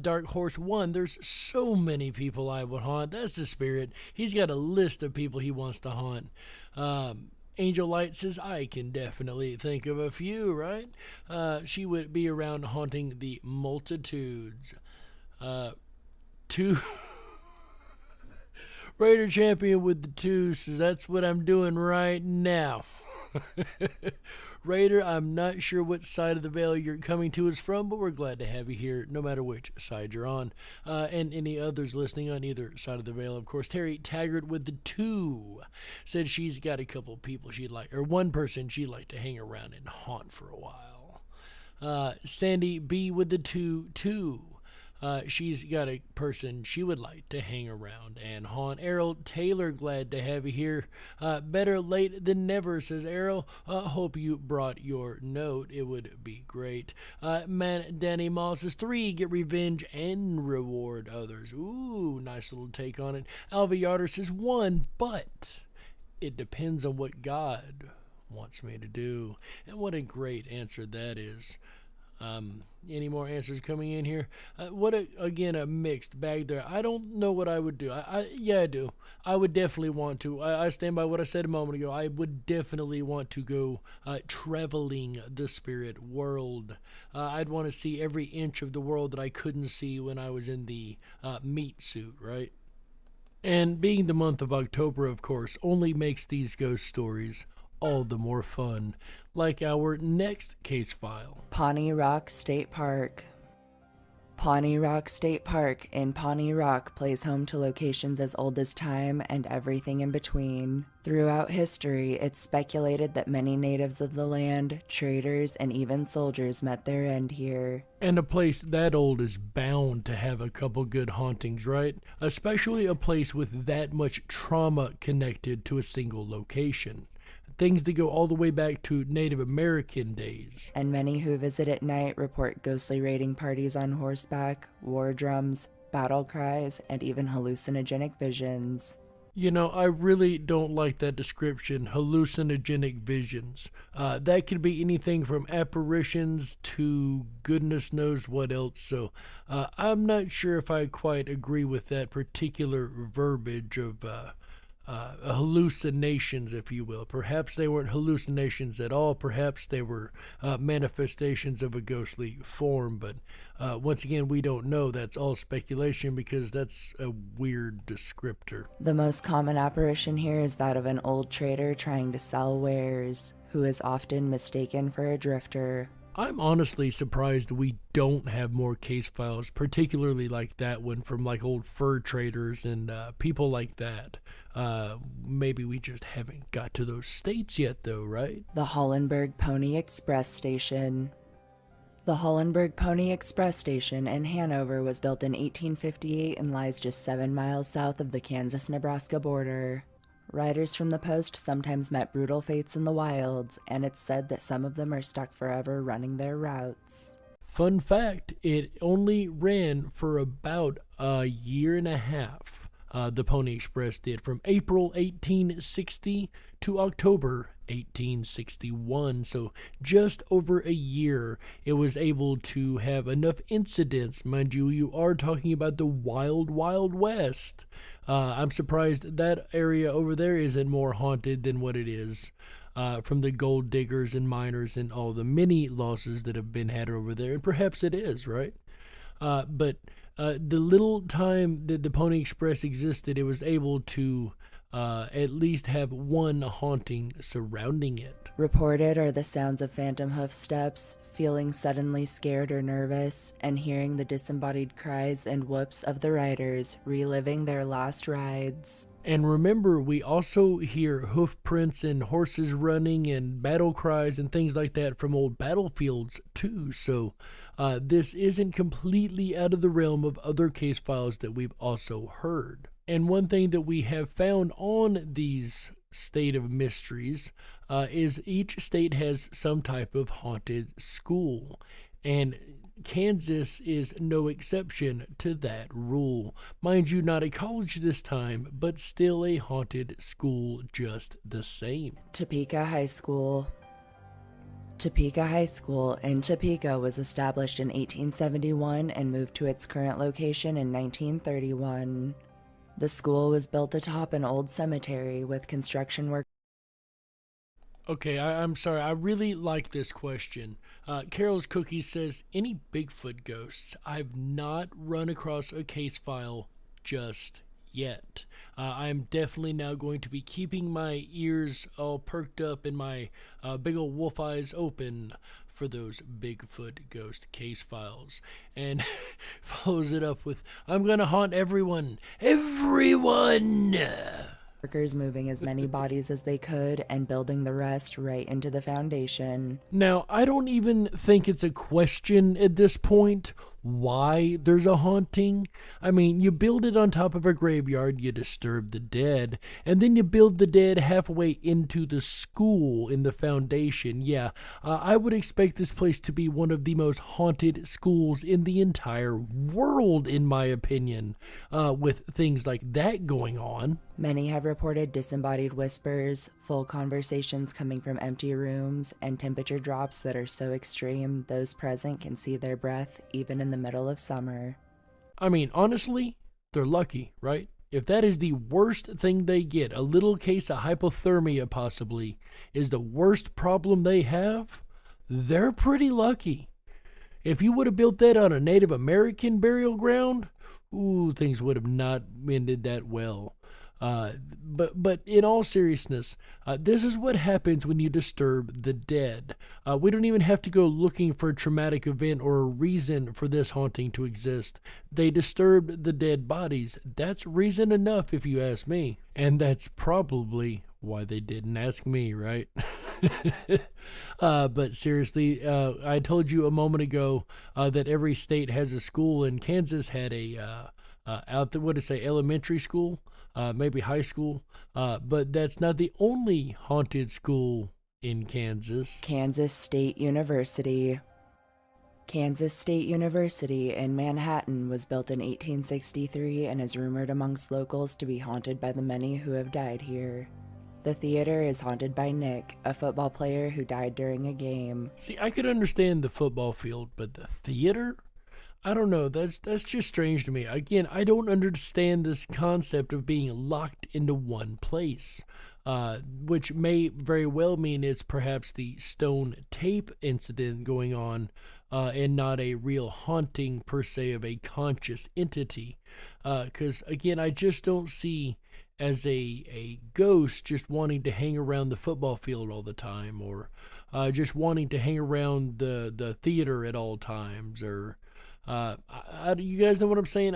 Dark Horse 1. There's so many people I would haunt. That's the spirit. He's got a list of people he wants to haunt. Angel Light says, I can definitely think of a few, right? She would be around haunting the multitudes. 2. Raider Champion with the 2 says, that's what I'm doing right now. Raider, I'm not sure what side of the veil you're coming to us from, but we're glad to have you here, no matter which side you're on. And any others listening on either side of the veil, of course. Terry Taggart with the 2 said she's got a couple people she'd like, or one person she'd like to hang around and haunt for a while. Sandy B with the 2. She's got a person she would like to hang around and haunt. Errol Taylor, glad to have you here. Better late than never, says Errol. Hope you brought your note. It would be great. Man, Danny Moss says 3, get revenge and reward others. Ooh, nice little take on it. Alva Yarder says 1, but it depends on what God wants me to do. And what a great answer that is. Any more answers coming in here? Again, a mixed bag there. I don't know what I would do. Yeah, I do. I would definitely want to. I stand by what I said a moment ago. I would definitely want to go traveling the spirit world. I'd want to see every inch of the world that I couldn't see when I was in the meat suit, right? And being the month of October, of course, only makes these ghost stories all the more fun, like our next case file. Pawnee Rock State Park. Pawnee Rock State Park in Pawnee Rock plays home to locations as old as time and everything in between. Throughout history, it's speculated that many natives of the land, traders, and even soldiers met their end here. And a place that old is bound to have a couple good hauntings, right? Especially a place with that much trauma connected to a single location. Things that go all the way back to Native American days. And many who visit at night report ghostly raiding parties on horseback, war drums, battle cries, and even hallucinogenic visions. You know, I really don't like that description, hallucinogenic visions. That could be anything from apparitions to goodness knows what else, so I'm not sure if I quite agree with that particular verbiage of hallucinations, if you will. Perhaps they weren't hallucinations at all. Perhaps they were manifestations of a ghostly form. But once again, we don't know. That's all speculation because that's a weird descriptor. The most common apparition here is that of an old trader trying to sell wares, who is often mistaken for a drifter. I'm honestly surprised we don't have more case files, particularly like that one from like old fur traders and people like that. Maybe we just haven't got to those states yet though, right? The Hollenberg Pony Express Station. The Hollenberg Pony Express Station in Hanover was built in 1858 and lies just 7 miles south of the Kansas-Nebraska border. Riders from the post sometimes met brutal fates in the wilds, and it's said that some of them are stuck forever running their routes. Fun fact, it only ran for about a year and a half. The Pony Express did, from April 1860 to October 1861, so just over a year it was able to have enough incidents. Mind you, you are talking about the wild, wild west. I'm surprised that area over there isn't more haunted than what it is, from the gold diggers and miners and all the many losses that have been had over there, and perhaps it is, right? But the little time that the Pony Express existed, it was able to at least have one haunting surrounding it. Reported are the sounds of phantom hoof steps, feeling suddenly scared or nervous, and hearing the disembodied cries and whoops of the riders reliving their last rides. And remember, we also hear hoof prints and horses running and battle cries and things like that from old battlefields too. So this isn't completely out of the realm of other case files that we've also heard. And one thing that we have found on these state of mysteries is each state has some type of haunted school, and Kansas is no exception to that rule. Mind you, not a college this time, but still a haunted school just the same. Topeka High School. Topeka High School in Topeka was established in 1871 and moved to its current location in 1931. The school was built atop an old cemetery with construction work. Okay, I'm sorry. I really like this question. Carol's Cookies says, any Bigfoot ghosts? I've not run across a case file just yet. I'm definitely now going to be keeping my ears all perked up and my big old wolf eyes open for those Bigfoot ghost case files. And follows it up with, I'm gonna haunt everyone. Everyone! Workers moving as many bodies as they could and building the rest right into the foundation. Now, I don't even think it's a question at this point why there's a haunting. I mean, you build it on top of a graveyard, you disturb the dead, and then you build the dead halfway into the school in the foundation. Yeah, I would expect this place to be one of the most haunted schools in the entire world, in my opinion, with things like that going on. Many have reported disembodied whispers, full conversations coming from empty rooms, and temperature drops that are so extreme those present can see their breath even in the middle of summer. I mean, honestly, they're lucky, right? If that is the worst thing they get, a little case of hypothermia possibly, is the worst problem they have, they're pretty lucky. If you would have built that on a Native American burial ground, ooh, things would have not ended that well. But in all seriousness, this is what happens when you disturb the dead. We don't even have to go looking for a traumatic event or a reason for this haunting to exist. They disturbed the dead bodies. That's reason enough, if you ask me. And that's probably why they didn't ask me, right? But seriously, I told you a moment ago that every state has a school, and Kansas had a elementary school. Maybe high school, but that's not the only haunted school in Kansas. Kansas State University. Kansas State University in Manhattan was built in 1863 and is rumored amongst locals to be haunted by the many who have died here. The theater is haunted by Nick, a football player who died during a game. See, I could understand the football field, but the theater? I don't know, that's just strange to me. Again, I don't understand this concept of being locked into one place, which may very well mean it's perhaps the stone tape incident going on, and not a real haunting per se of a conscious entity. Because again, I just don't see as a ghost just wanting to hang around the football field all the time, or just wanting to hang around the theater at all times, or you guys know what I'm saying?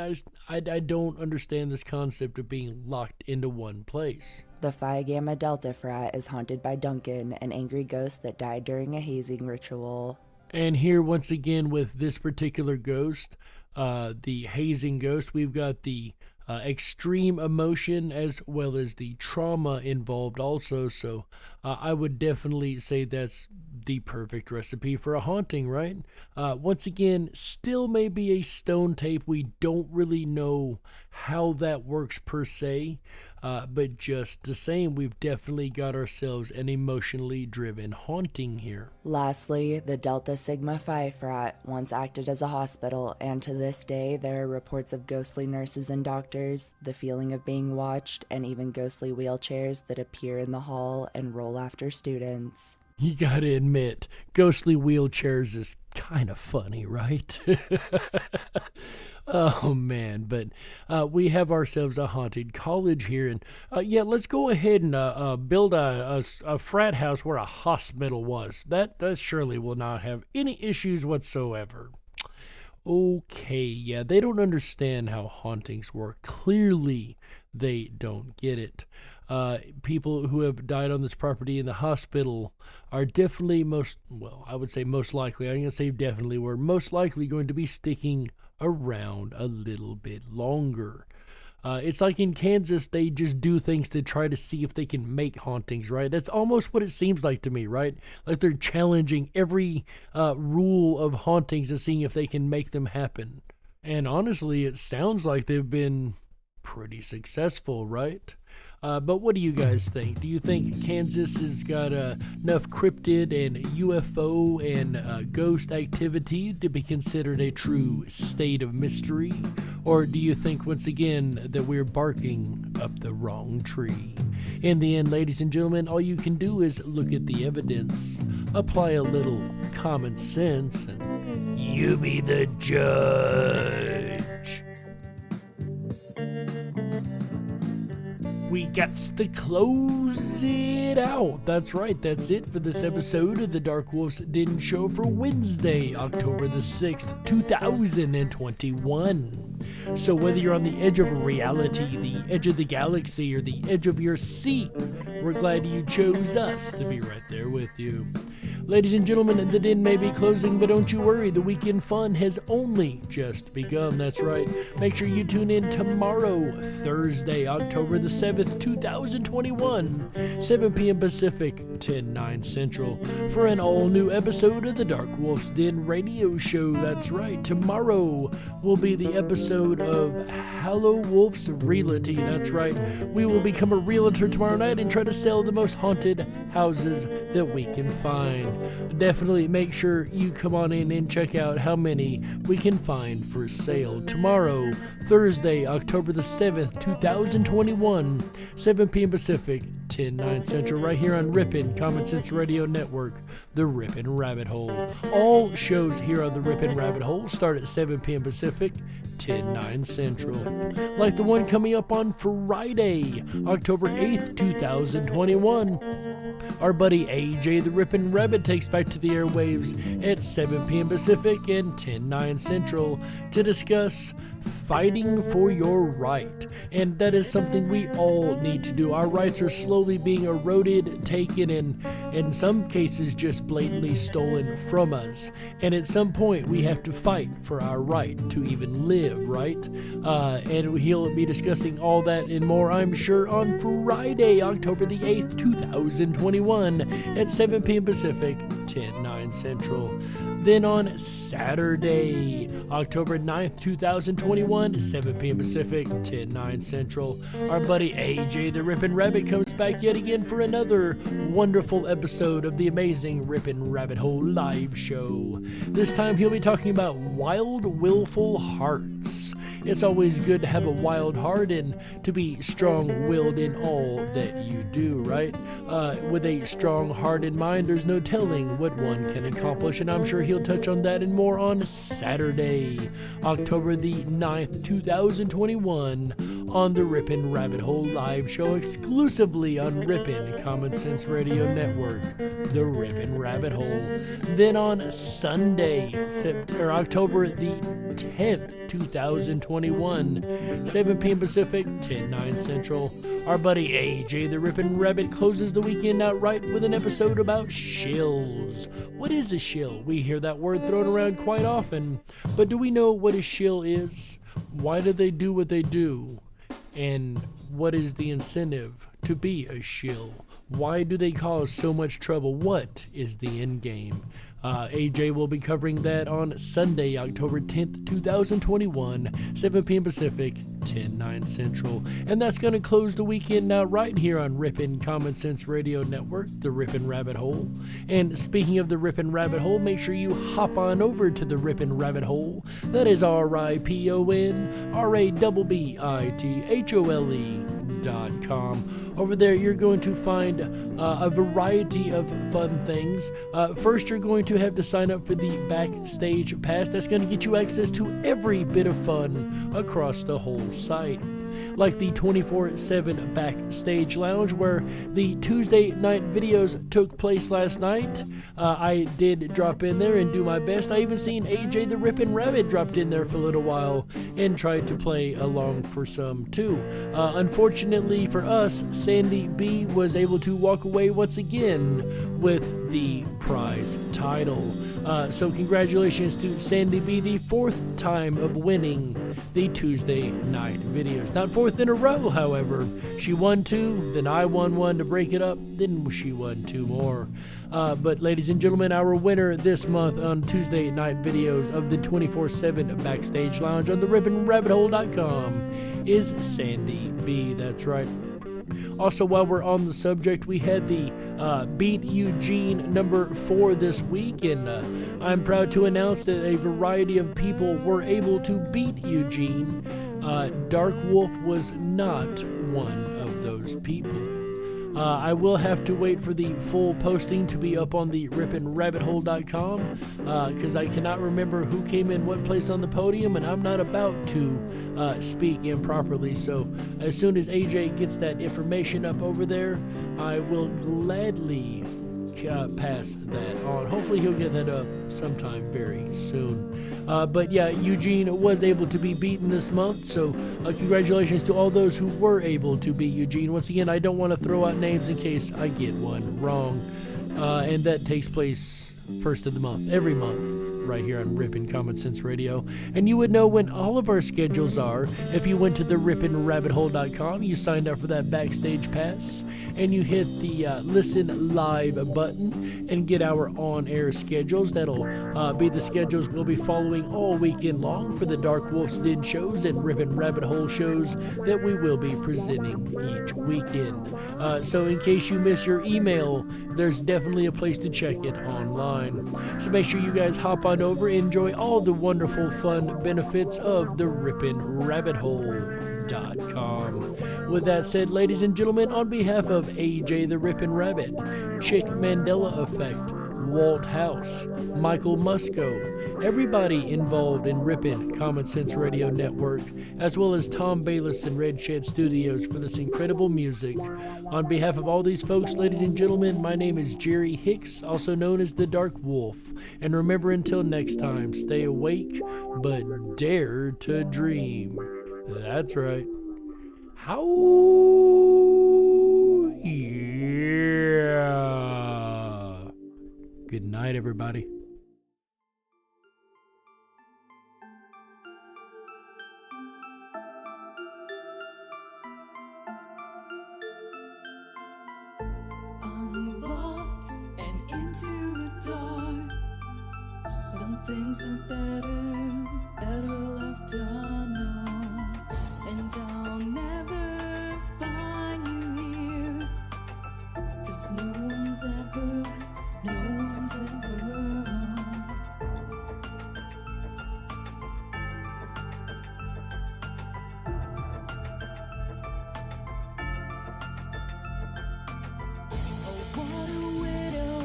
I don't understand this concept of being locked into one place. The Phi Gamma Delta frat is haunted by Duncan, an angry ghost that died during a hazing ritual. And here, once again, with this particular ghost, the hazing ghost, we've got the extreme emotion as well as the trauma involved also. So I would definitely say that's the perfect recipe for a haunting, right? Once again, still may be a stone tape. We don't really know how that works per se, but just the same, we've definitely got ourselves an emotionally driven haunting here. Lastly, the Delta Sigma Phi frat once acted as a hospital, and to this day there are reports of ghostly nurses and doctors, the feeling of being watched, and even ghostly wheelchairs that appear in the hall and roll after students. You gotta admit, ghostly wheelchairs is kind of funny, right? Oh, man, but we have ourselves a haunted college here, and yeah, let's go ahead and build a frat house where a hospital was. That surely will not have any issues whatsoever. Okay, yeah, they don't understand how hauntings work. Clearly, they don't get it. People who have died on this property in the hospital are definitely most likely, I'm going to say definitely, we're most likely going to be sticking around a little bit longer. It's like in Kansas, they just do things to try to see if they can make hauntings, right? That's almost what it seems like to me, right? Like they're challenging every rule of hauntings and seeing if they can make them happen. And honestly, it sounds like they've been pretty successful, right? But what do you guys think? Do you think Kansas has got enough cryptid and UFO and ghost activity to be considered a true state of mystery? Or do you think, once again, that we're barking up the wrong tree? In the end, ladies and gentlemen, all you can do is look at the evidence, apply a little common sense, and you be the judge. We got to close it out. That's right, that's it for this episode of the DarkWolf's Den Show for Wednesday, October the 6th, 2021. So whether you're on the edge of reality, the edge of the galaxy, or the edge of your seat, we're glad you chose us to be right there with you. Ladies and gentlemen, the den may be closing, but don't you worry, the weekend fun has only just begun. That's right. Make sure you tune in tomorrow, Thursday, October the 7th, 2021, 7 p.m. Pacific, 10/9 Central, for an all-new episode of the DarkWolf's Den Radio Show. That's right. Tomorrow will be the episode of Wolf's Realty. That's right. We will become a realtor tomorrow night and try to sell the most haunted houses that we can find. Definitely make sure you come on in and check out how many we can find for sale tomorrow, Thursday, October the 7th, 2021, 7 p.m. Pacific, 10/9 Central, right here on Rippin' Common Sense Radio Network, the Rippin' Rabbit Hole. All shows here on the Rippin' Rabbit Hole start at 7 p.m. Pacific, 10/9 Central. Like the one coming up on Friday, October 8th, 2021. Our buddy AJ the Rippin' Rabbit takes back to the airwaves at 7 p.m. Pacific and 10/9 Central to discuss fighting for your right. And that is something we all need to do. Our rights are slowly being eroded, taken, and in some cases just blatantly stolen from us. And at some point we have to fight for our right to even live, right? And he'll be discussing all that and more, I'm sure, on Friday, October the 8th, 2021 at 7 p.m. Pacific, 10/9 Central. Then on Saturday, October 9th, 2021, 7 p.m. Pacific, 10/9 Central, our buddy AJ the Rippin' Rabbit comes back yet again for another wonderful episode of the amazing Rippin' Rabbit Hole live show. This time he'll be talking about wild, willful hearts. It's always good to have a wild heart and to be strong-willed in all that you do, right? With a strong heart in mind, there's no telling what one can accomplish, and I'm sure he'll touch on that and more on Saturday, October the 9th, 2021, on the Rippin' Rabbit Hole live show exclusively on Rippin' Common Sense Radio Network, the Rippin' Rabbit Hole. Then on Sunday, October the 10th, 2021, 7 p.m. Pacific, 10/9 Central, our buddy AJ the Rippin' Rabbit closes the weekend out right with an episode about shills. What is a shill? We hear that word thrown around quite often, but do we know what a shill is? Why do they do what they do? And what is the incentive to be a shill? Why do they cause so much trouble? What is the end game? AJ will be covering that on Sunday, October 10th, 2021, 7 p.m. Pacific, 10/9 Central. And that's going to close the weekend out right here on Rippin' Common Sense Radio Network, the Rippin' Rabbit Hole. And speaking of the Rippin' Rabbit Hole, make sure you hop on over to the Rippin' Rabbit Hole. That is RIPON RABBITHOLE darkwolfsden.com. Over there, you're going to find a variety of fun things. First, you're going to have to sign up for the Backstage Pass. That's going to get you access to every bit of fun across the whole site. Like the 24/7 Backstage Lounge, where the Tuesday night videos took place last night. I did drop in there and do my best. I even seen AJ the Rippin' Rabbit dropped in there for a little while and tried to play along for some too. Unfortunately for us, Sandy B was able to walk away once again with the prize title. So congratulations to Sandy B, the 4th time of winning the Tuesday night videos. Not 4th in a row, however. She won 2, then I won 1 to break it up, then she won 2 more. But ladies and gentlemen, our winner this month on Tuesday night videos of the 24/7 Backstage Lounge on the rippinrabbithole.com is Sandy B. That's right. Also, while we're on the subject, we had the Beat Eugene number 4 this week, and I'm proud to announce that a variety of people were able to beat Eugene. Dark Wolf was not one of those people. I will have to wait for the full posting to be up on the rippinrabbithole.com because I cannot remember who came in what place on the podium, and I'm not about to speak improperly. So as soon as AJ gets that information up over there, I will gladly pass that on. Hopefully he'll get that up sometime very soon. But yeah, Eugene was able to be beaten this month, so congratulations to all those who were able to beat Eugene. Once again, I don't want to throw out names in case I get one wrong, and that takes place first of the month, every month, right here on Rippin' Common Sense Radio. And you would know when all of our schedules are if you went to the rippinrabbithole.com, you signed up for that Backstage Pass, and you hit the Listen Live button and get our on-air schedules. That'll be the schedules we'll be following all weekend long for the Darkwolf's Den shows and Rippin' Rabbit Hole shows that we will be presenting each weekend. So in case you miss your email, there's definitely a place to check it online. So make sure you guys hop on over and enjoy all the wonderful fun benefits of the rippinrabbithole.com. With that said, ladies and gentlemen, on behalf of AJ the Rippin' Rabbit, Chick Mandela Effect, Walt House, Michael Musco, everybody involved in Rippin' Common Sense Radio Network, as well as Tom Bayless and Red Shed Studios for this incredible music. On behalf of all these folks, ladies and gentlemen, my name is Jerry Hicks, also known as the Dark Wolf. And remember, until next time, stay awake, but dare to dream. That's right. How? Yeah. Good night, everybody. Unlocked and into the dark. Some things are better left unknown. And I'll never find you here, 'cause no one's ever Oh, what a widow,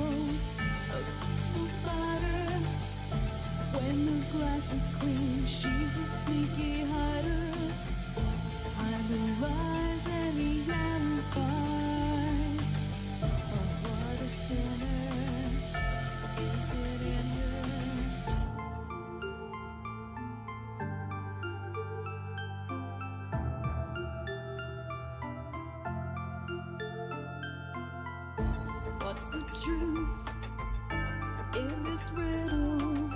a peaceful spider. When the glass is clean, she's a sneaky hider. Hide the lies and the alibis. Oh, what a sinner is it in her? What's the truth in this riddle?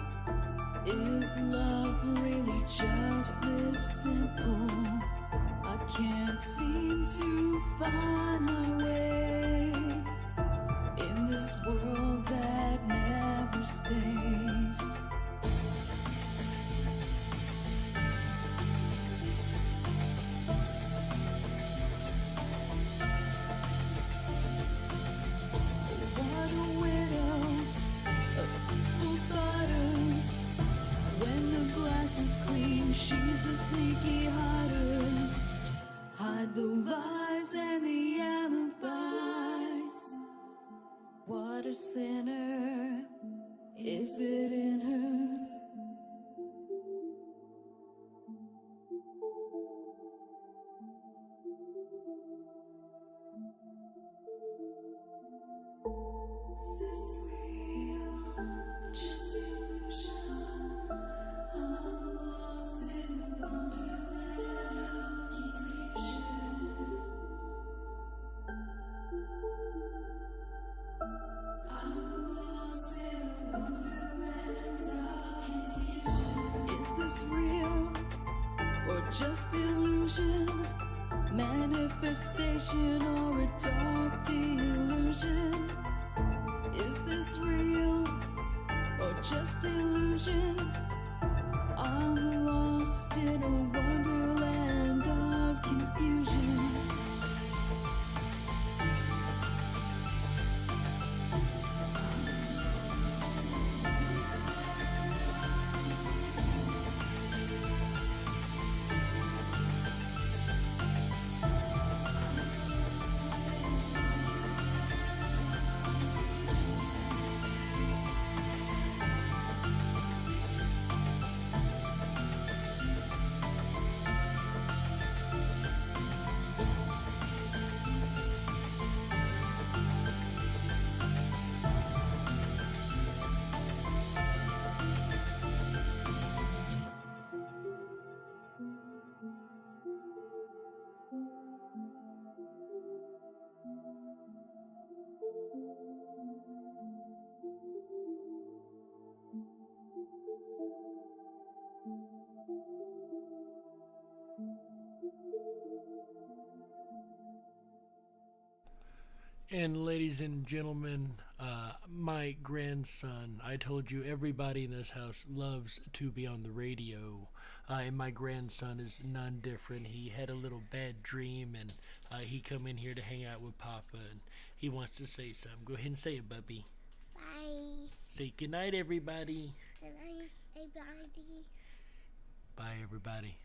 Is love really just this simple? I can't seem to find my way in this world that never stays. What a widow, a peaceful spider. When the glass is clean, she's a sneaky hider. Hide the lies What a sinner is it in her? Is this real? Just illusion? I'm lost in wonderland of confusion. I'm lost in wonderland of confusion. Is this real or just illusion? Manifestation or a dark delusion? Is this real or just illusion? I'm lost in a wonderland of confusion. And ladies and gentlemen, my grandson, I told you everybody in this house loves to be on the radio, and my grandson is none different. He had a little bad dream, and he come in here to hang out with Papa, and he wants to say something. Go ahead and say it, Bubby. Bye. Say good night, everybody. Good night, everybody. Bye, everybody.